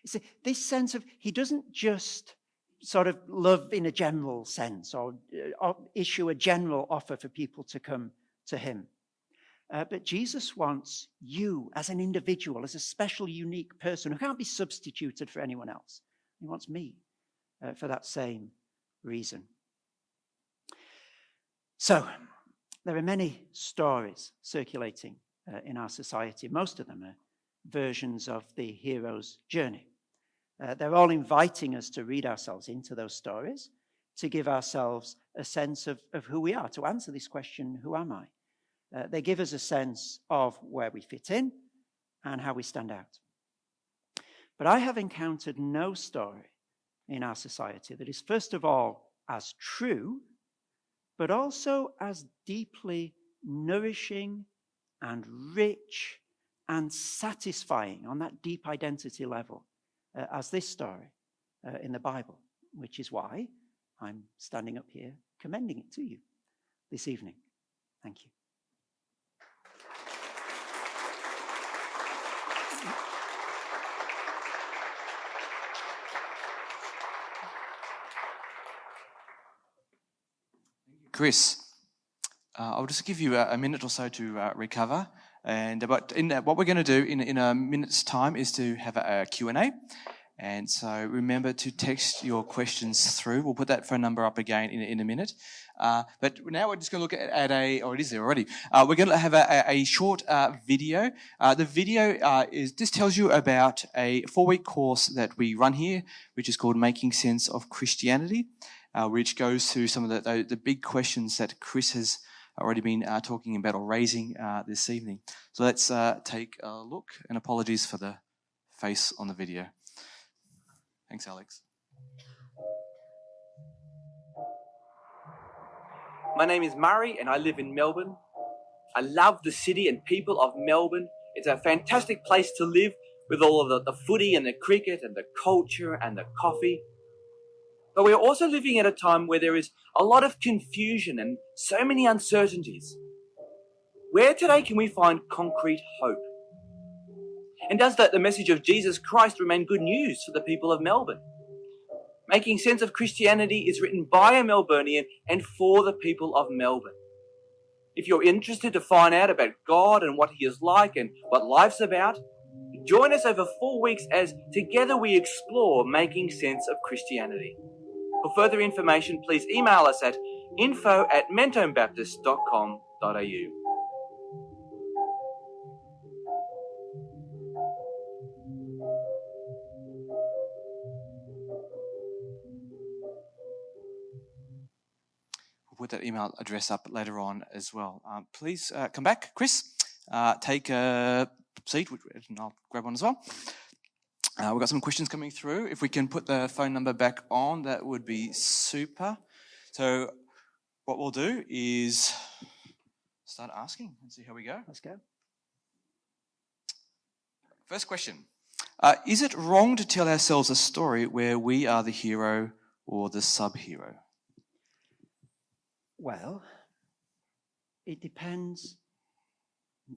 You see, this sense of he doesn't just sort of love in a general sense or issue a general offer for people to come to him. But Jesus wants you as an individual, as a special, unique person who can't be substituted for anyone else. He wants me for that same reason. So, there are many stories circulating in our society. Most of them are versions of the hero's journey. They're all inviting us to read ourselves into those stories, to give ourselves a sense of who we are, to answer this question, who am I? They give us a sense of where we fit in and how we stand out. But I have encountered no story in our society that is, first of all, as true, but also as deeply nourishing and rich and satisfying on that deep identity level as this story in the Bible, which is why I'm standing up here commending it to you this evening. Thank you. Chris, I'll just give you a minute or so to recover. And what we're going to do in a minute's time is to have a Q&A. And so remember to text your questions through. We'll put that phone number up again in a minute. But now we're just going to look at it is there already. We're going to have a short video. The video just tells you about a 4-week course that we run here, which is called Making Sense of Christianity, which goes through some of the big questions that Chris has already been talking about or raising this evening. So let's take a look, and apologies for the face on the video. Thanks, Alex. My name is Murray and I live in Melbourne. I love the city and people of Melbourne. It's a fantastic place to live with all of the footy and the cricket and the culture and the coffee. But we're also living at a time where there is a lot of confusion and so many uncertainties. Where today can we find concrete hope? And does the message of Jesus Christ remain good news for the people of Melbourne? Making Sense of Christianity is written by a Melburnian and for the people of Melbourne. If you're interested to find out about God and what He is like and what life's about, join us over 4 weeks as together we explore Making Sense of Christianity. For further information, please email us at info@mentonebaptist.com.au. We'll put that email address up later on as well. Please come back, Chris. Take a seat, and I'll grab one as well. We've got some questions coming through. If we can put the phone number back on, that would be super. So what we'll do is start asking and see how we go. Let's go. First question. Is it wrong to tell ourselves a story where we are the hero or the sub-hero? Well, it depends.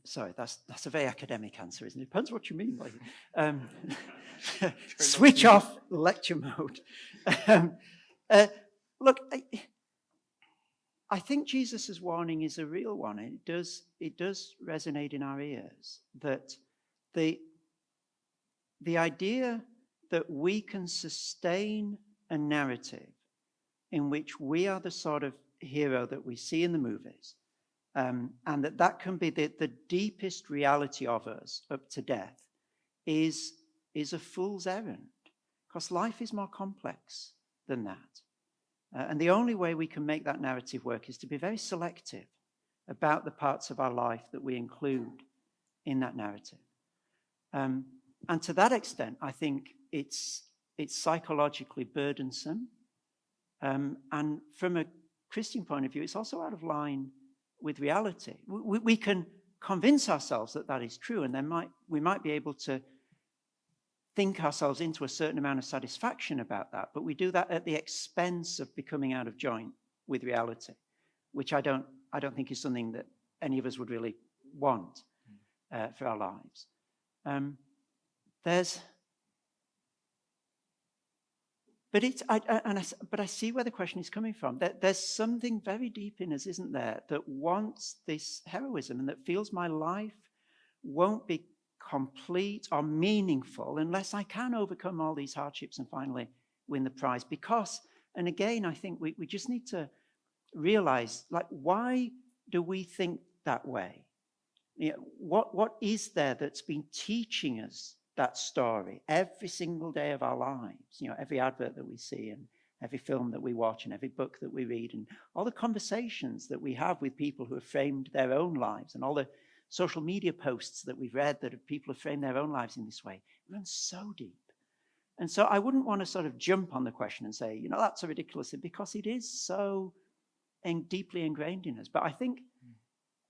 Sorry, that's a very academic answer, isn't it? Depends what you mean by it. Switch off lecture mode. Look, I think Jesus' warning is a real one. It does resonate in our ears that the idea that we can sustain a narrative in which we are the sort of hero that we see in the movies, and that can be the deepest reality of us up to death, is a fool's errand, because life is more complex than that. And the only way we can make that narrative work is to be very selective about the parts of our life that we include in that narrative. And to that extent, I think it's psychologically burdensome. And from a Christian point of view, it's also out of line with reality. We can convince ourselves that is true, and we might be able to think ourselves into a certain amount of satisfaction about that, but we do that at the expense of becoming out of joint with reality, which I don't think is something that any of us would really want for our lives. But I see where the question is coming from. There's something very deep in us, isn't there, that wants this heroism and that feels my life won't be complete or meaningful unless I can overcome all these hardships and finally win the prize. Because, and again, I think we just need to realize, like, why do we think that way? You know, what is there that's been teaching us that story every single day of our lives? You know, every advert that we see and every film that we watch and every book that we read and all the conversations that we have with people who have framed their own lives and all the social media posts that we've read that people have framed their own lives in this way. It runs so deep. And so I wouldn't want to sort of jump on the question and say, you know, that's a ridiculous thing, because it is so deeply ingrained in us. But I think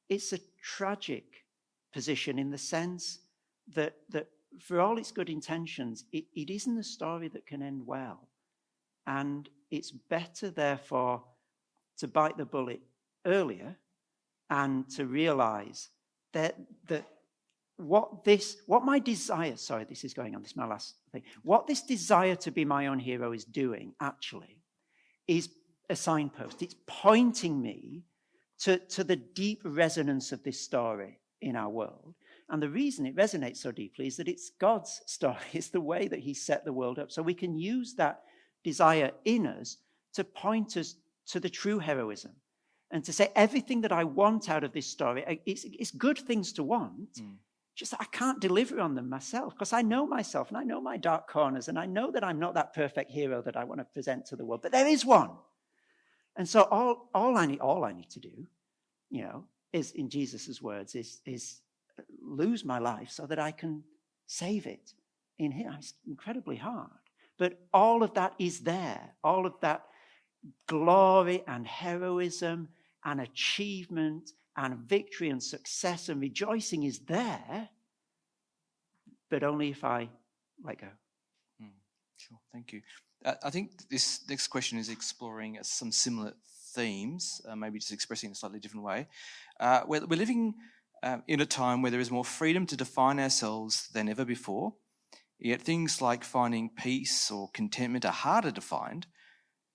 it's a tragic position in the sense that for all its good intentions, it isn't a story that can end well. And it's better, therefore, to bite the bullet earlier and to realize that what my desire, sorry, this is going on, this is my last thing. What this desire to be my own hero is doing, actually, is a signpost. It's pointing me to the deep resonance of this story in our world. And the reason it resonates so deeply is that it's God's story. It's the way that he set the world up. So we can use that desire in us to point us to the true heroism and to say everything that I want out of this story, it's good things to want, just that I can't deliver on them myself because I know myself and I know my dark corners and I know that I'm not that perfect hero that I want to present to the world, but there is one. And so all I need to do, is, in Jesus' words, is lose my life so that I can save it in him. It's incredibly hard. But all of that is there. All of that glory and heroism and achievement and victory and success and rejoicing is there, but only if I let go. Sure, thank you. I think this next question is exploring some similar themes, maybe just expressing in a slightly different way. We're living in a time where there is more freedom to define ourselves than ever before, yet things like finding peace or contentment are harder to find.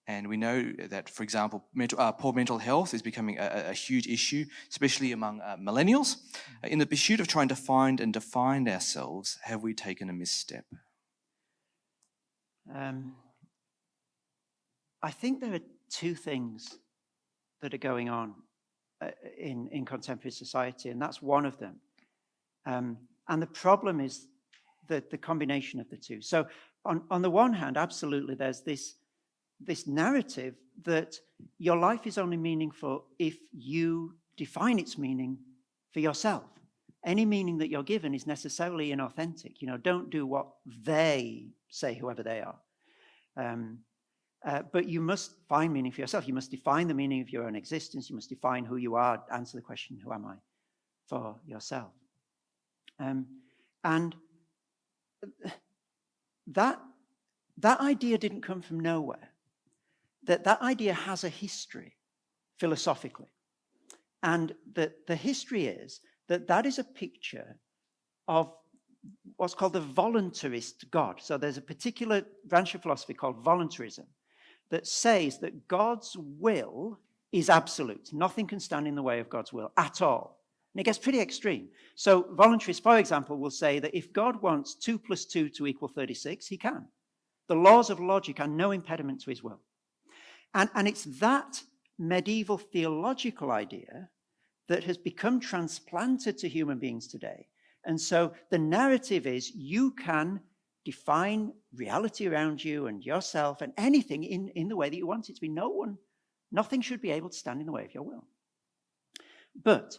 And we know that, for example, poor mental health is becoming a huge issue, especially among millennials. In the pursuit of trying to find and define ourselves, have we taken a misstep? I think there are two things that are going on in contemporary society, and that's one of them. And the problem is the combination of the two. So on the one hand, absolutely, there's this narrative that your life is only meaningful if you define its meaning for yourself. Any meaning that you're given is necessarily inauthentic. Don't do what they say, whoever they are. But you must find meaning for yourself. You must define the meaning of your own existence. You must define who you are, answer the question, who am I, for yourself. And that idea didn't come from nowhere. That idea has a history, philosophically. And the history is that is a picture of what's called the voluntarist God. So there's a particular branch of philosophy called voluntarism that says that God's will is absolute. Nothing can stand in the way of God's will at all. And it gets pretty extreme. So voluntarists, for example, will say that if God wants 2 + 2 to equal 36, he can. The laws of logic are no impediment to his will. And it's that medieval theological idea that has become transplanted to human beings today. And so the narrative is you can define reality around you and yourself and anything in the way that you want it to be. Nothing should be able to stand in the way of your will. But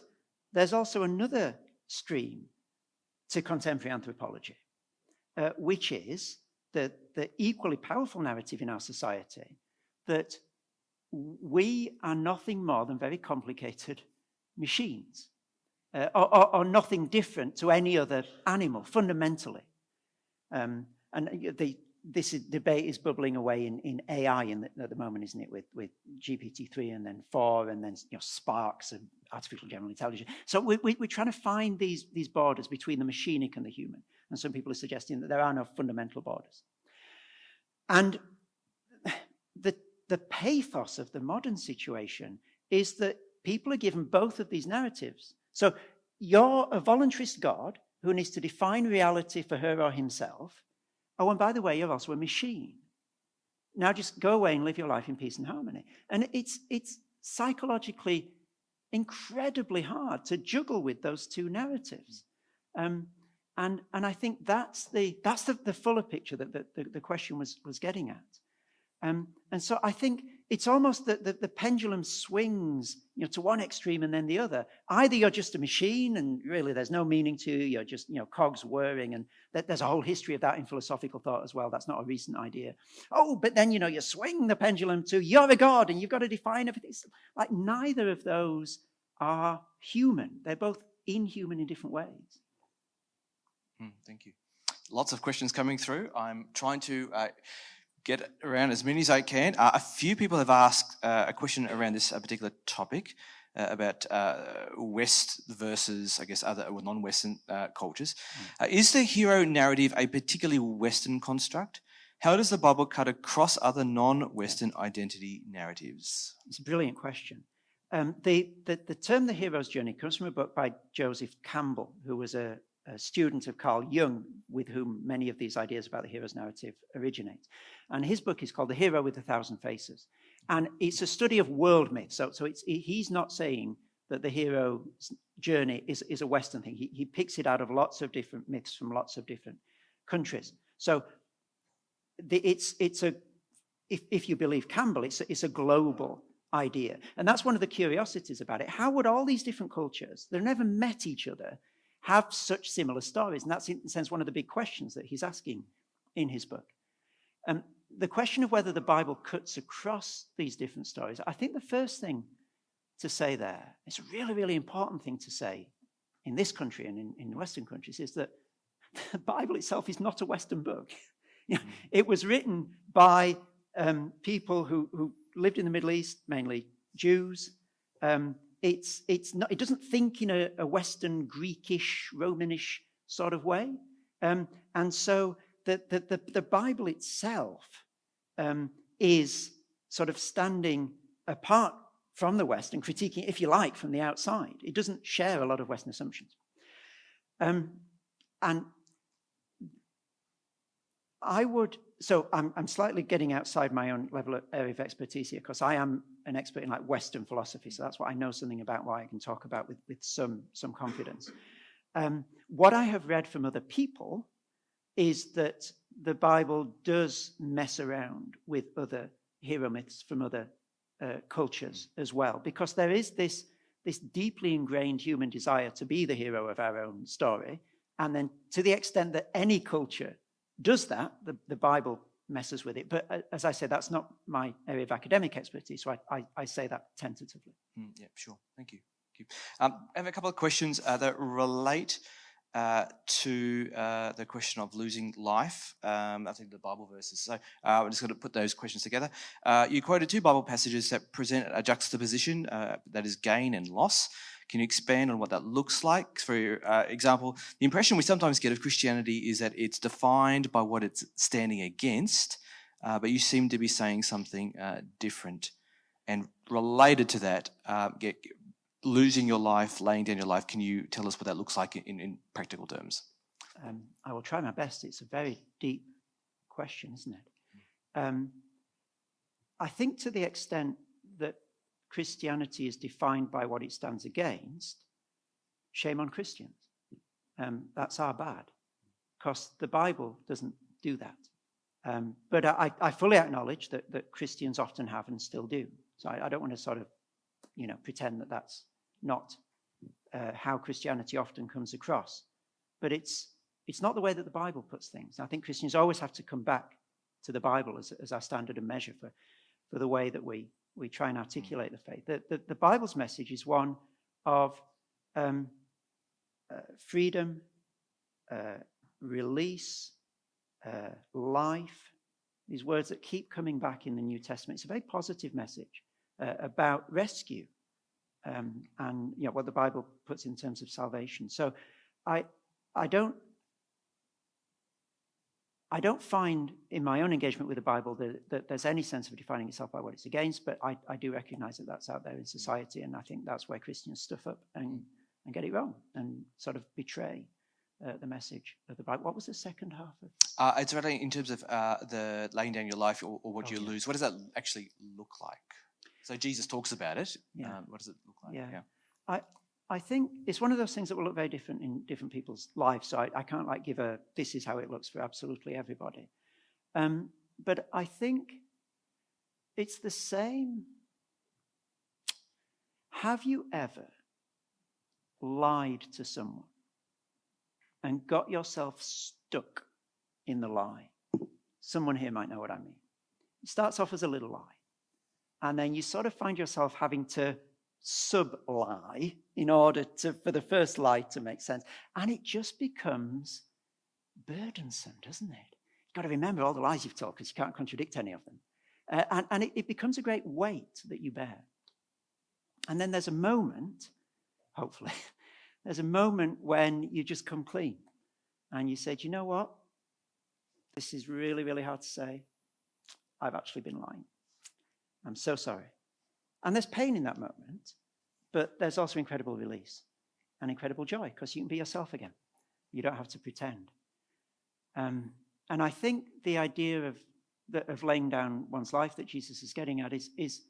there's also another stream to contemporary anthropology, which is the equally powerful narrative in our society that we are nothing more than very complicated machines, or nothing different to any other animal, fundamentally. And this debate is bubbling away in AI at the moment, isn't it? With GPT-3 and then 4 and then sparks of artificial general intelligence. So we're trying to find these borders between the machinic and the human. And some people are suggesting that there are no fundamental borders. And the pathos of the modern situation is that people are given both of these narratives. So you're a voluntarist God who needs to define reality for her or himself. Oh, and by the way, you're also a machine. Now just go away and live your life in peace and harmony. And it's psychologically incredibly hard to juggle with those two narratives. And I think that's the fuller picture that the question was getting at. And so I think it's almost that the pendulum swings, to one extreme and then the other. Either you're just a machine and really there's no meaning to you, you're just, cogs whirring, and there's a whole history of that in philosophical thought as well. That's not a recent idea. Oh, but then, you swing the pendulum to you're a god and you've got to define everything. It's like neither of those are human. They're both inhuman in different ways. Thank you. Lots of questions coming through. I'm trying to get around as many as I can. A few people have asked a question around this particular topic about West versus, I guess, other or non-Western cultures. Is the hero narrative a particularly Western construct? How does the Bible cut across other non-Western identity narratives? It's a brilliant question. The term the hero's journey comes from a book by Joseph Campbell, who was a student of Carl Jung, with whom many of these ideas about the hero's narrative originate. And his book is called The Hero with a Thousand Faces. And it's a study of world myths. So he's not saying that the hero's journey is a Western thing. He picks it out of lots of different myths from lots of different countries. So if you believe Campbell, it's a global idea. And that's one of the curiosities about it. How would all these different cultures that have never met each other have such similar stories? And that's, in a sense, one of the big questions that he's asking in his book. The question of whether the Bible cuts across these different stories, I think the first thing to say there, it's a really, really important thing to say in this country and in Western countries, is that the Bible itself is not a Western book. It was written by people who lived in the Middle East, mainly Jews. It doesn't think in a Western Greekish, Romanish sort of way. And so the Bible itself is sort of standing apart from the West and critiquing, if you like, from the outside. It doesn't share a lot of Western assumptions. And I'm slightly getting outside my own level of area of expertise here, because I am an expert in like Western philosophy, so that's what I know something about, what I can talk about with some confidence. What I have read from other people is that the Bible does mess around with other hero myths from other cultures as well, because there is this deeply ingrained human desire to be the hero of our own story, and then to the extent that any culture does that, the Bible messes with it. But as I said, that's not my area of academic expertise, so I say that tentatively. Yeah, sure. Thank you. I have a couple of questions that relate to the question of losing life. I think the Bible verses. So we're just going to put those questions together. You quoted two Bible passages that present a juxtaposition, that is gain and loss. Can you expand on what that looks like? For example, the impression we sometimes get of Christianity is that it's defined by what it's standing against, but you seem to be saying something different. And related to that, losing your life, laying down your life, can you tell us what that looks like in practical terms? I will try my best. It's a very deep question, isn't it? I think to the extent that Christianity is defined by what it stands against, shame on Christians. That's our bad, because the Bible doesn't do that. But I fully acknowledge that Christians often have and still do. So I don't want to sort of, pretend that that's not how Christianity often comes across. But it's not the way that the Bible puts things. I think Christians always have to come back to the Bible as our standard and measure for the way that we try and articulate the faith. The Bible's message is one of freedom, release, life. These words that keep coming back in the New Testament. It's a very positive message about rescue and what the Bible puts in terms of salvation. So I don't find in my own engagement with the Bible that there's any sense of defining itself by what it's against, but I do recognize that that's out there in society, and I think that's where Christians stuff up and get it wrong and sort of betray the message of the Bible. What was the second half of? It's really in terms of the laying down your life or what you lose. What does that actually look like? So Jesus talks about it. Yeah. What does it look like? Yeah. I think it's one of those things that will look very different in different people's lives. So I can't give this is how it looks for absolutely everybody. But I think it's the same. Have you ever lied to someone and got yourself stuck in the lie? Someone here might know what I mean. It starts off as a little lie, and then you sort of find yourself having to sub-lie in order for the first lie to make sense. And it just becomes burdensome, doesn't it? You've got to remember all the lies you've told, because you can't contradict any of them. And it becomes a great weight that you bear. And then there's a moment, hopefully, there's a moment when you just come clean. And you say, do you know what? This is really, really hard to say. I've actually been lying. I'm so sorry. And there's pain in that moment, but there's also incredible release and incredible joy because you can be yourself again. You don't have to pretend. And I think the idea of laying down one's life that Jesus is getting at is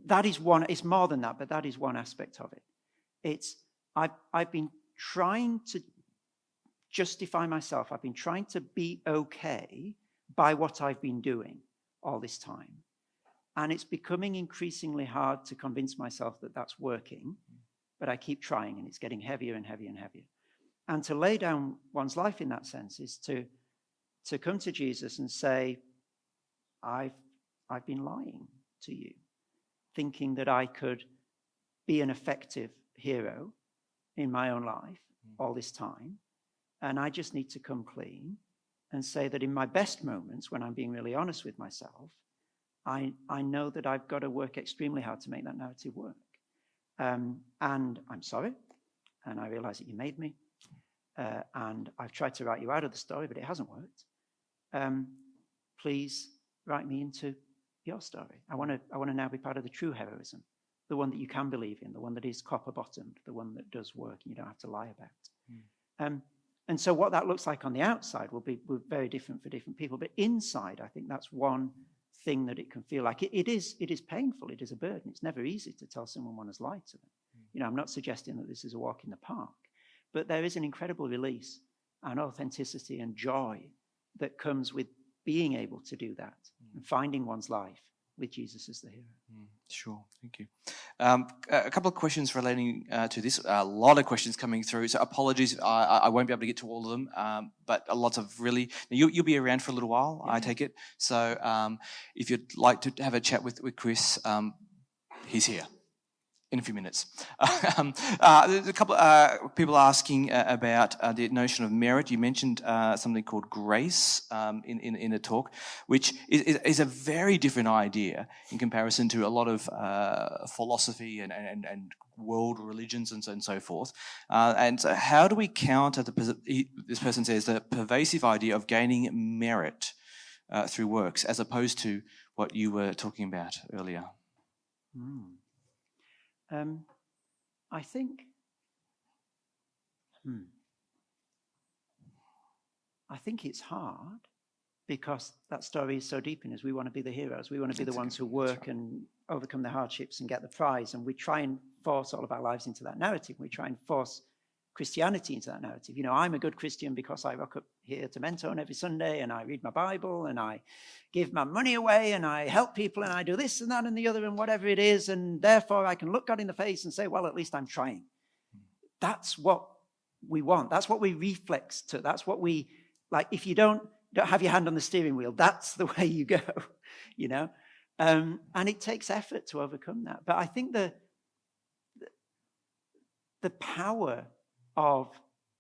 that is one. It's more than that, but that is one aspect of it. I've been trying to justify myself. I've been trying to be okay by what I've been doing all this time. And it's becoming increasingly hard to convince myself that that's working, but I keep trying, and it's getting heavier and heavier and heavier. And to lay down one's life in that sense is to come to Jesus and say, I've been lying to you, thinking that I could be an effective hero in my own life all this time. And I just need to come clean and say that in my best moments, when I'm being really honest with myself, I know that I've got to work extremely hard to make that narrative work. And I'm sorry, and I realize that you made me, and I've tried to write you out of the story, but it hasn't worked. Please write me into your story. I want to now be part of the true heroism, the one that you can believe in, the one that is copper-bottomed, the one that does work and you don't have to lie about. And so what that looks like on the outside will be very different for different people. But inside, I think that's one thing that it can feel like. It is painful. It is a burden. It's never easy to tell someone one has lied to them. I'm not suggesting that this is a walk in the park, but there is an incredible release and authenticity and joy that comes with being able to do that and finding one's life with Jesus as the hero. Sure, thank you. A couple of questions relating to this. A lot of questions coming through, so apologies, I won't be able to get to all of them, but lots of really... You'll be around for a little while, yeah. I take it. So if you'd like to have a chat with Chris, he's here in a few minutes. There's a couple of people asking about the notion of merit. You mentioned something called grace in a talk, which is a very different idea in comparison to a lot of philosophy and world religions and so forth. And so how do we counter, this person says, the pervasive idea of gaining merit through works, as opposed to what you were talking about earlier? I think it's hard because that story is so deep in us. We want to be the heroes. We want to be the ones who work and overcome the hardships and get the prize. And we try and force all of our lives into that narrative. We try and force Christianity into that narrative. I'm a good Christian because I rock up here to Mentone every Sunday and I read my Bible and I give my money away and I help people and I do this and that and the other and whatever it is, and therefore I can look God in the face and say, well, at least I'm trying. That's what we want. That's what we reflex to. That's what we, like, if you don't have your hand on the steering wheel, that's the way you go, and it takes effort to overcome that. But I think the power of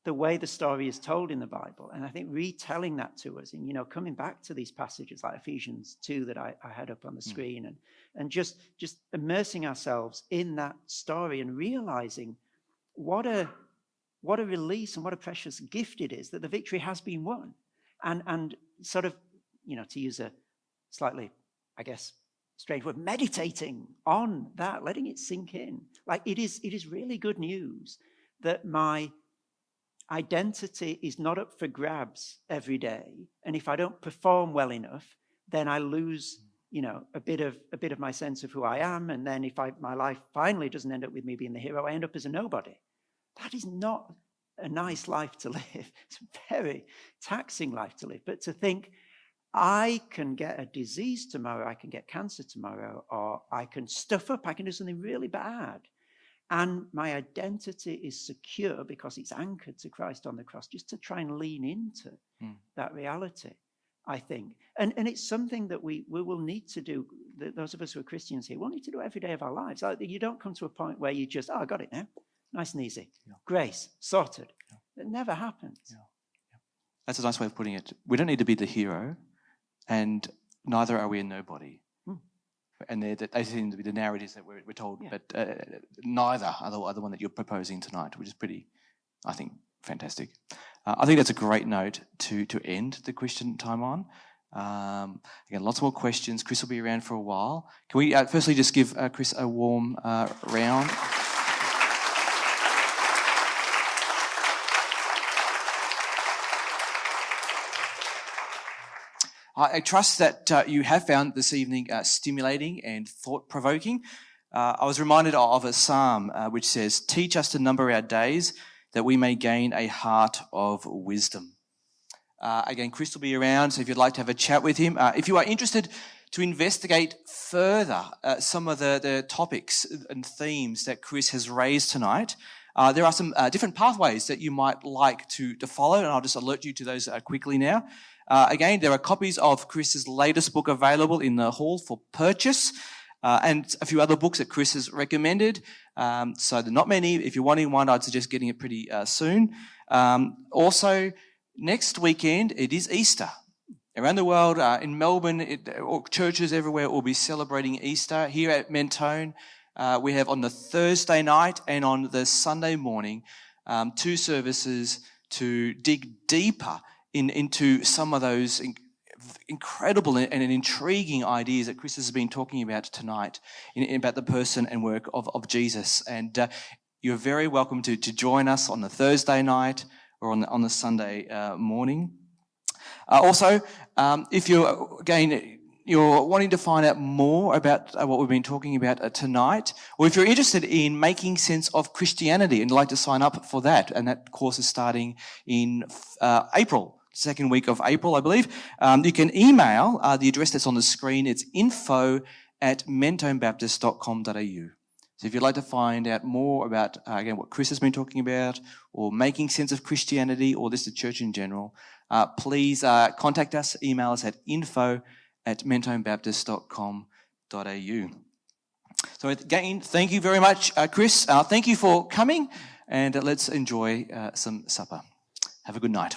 the way the story is told in the Bible, and I think retelling that to us, and coming back to these passages like Ephesians 2 that I had up on the screen, and just immersing ourselves in that story and realizing what a release and what a precious gift it is that the victory has been won, and sort of, to use a slightly, I guess, strange word, meditating on that, letting it sink in. Like it is really good news that my identity is not up for grabs every day, and if I don't perform well enough, then I lose, a bit of my sense of who I am, and then if my life finally doesn't end up with me being the hero, I end up as a nobody. That is not a nice life to live. It's a very taxing life to live. But to think, I can get a disease tomorrow, I can get cancer tomorrow, or I can stuff up, I can do something really bad, and my identity is secure because it's anchored to Christ on the cross, just to try and lean into that reality, I think. And it's something that we will need to do, those of us who are Christians here, we'll need to do every day of our lives. Like, you don't come to a point where you just, I got it now, nice and easy, grace, sorted. It never happens. That's a nice way of putting it. We don't need to be the hero, and neither are we a nobody. And they seem to be the narratives that we're told, but neither are the one that you're proposing tonight, which is pretty, I think, fantastic. I think that's a great note to end the question time on. Again, lots more questions. Chris will be around for a while. Can we firstly just give Chris a warm round? I trust that you have found this evening stimulating and thought-provoking. I was reminded of a psalm which says, "Teach us to number our days that we may gain a heart of wisdom." Again, Chris will be around, so if you'd like to have a chat with him. If you are interested to investigate further some of the topics and themes that Chris has raised tonight, there are some different pathways that you might like to follow, and I'll just alert you to those quickly now. Again, there are copies of Chris's latest book available in the hall for purchase, and a few other books that Chris has recommended. So there are not many. If you're wanting one, I'd suggest getting it pretty soon. Also, next weekend, it is Easter. Around the world, in Melbourne, churches everywhere will be celebrating Easter. Here at Mentone, we have on the Thursday night and on the Sunday morning, 2 services to dig deeper into some of those incredible and intriguing ideas that Chris has been talking about tonight about the person and work of Jesus. And you're very welcome to join us on the Thursday night or on the Sunday morning. Also, if you're wanting to find out more about what we've been talking about tonight, or if you're interested in making sense of Christianity and like to sign up for that, and that course is starting in April, second week of April, I believe, you can email the address that's on the screen. It's info@mentonebaptist.com.au. So if you'd like to find out more about, again, what Chris has been talking about, or making sense of Christianity, or this the church in general, please contact us, email us at info@mentonebaptist.com.au. So again, thank you very much, Chris. Thank you for coming, and let's enjoy some supper. Have a good night.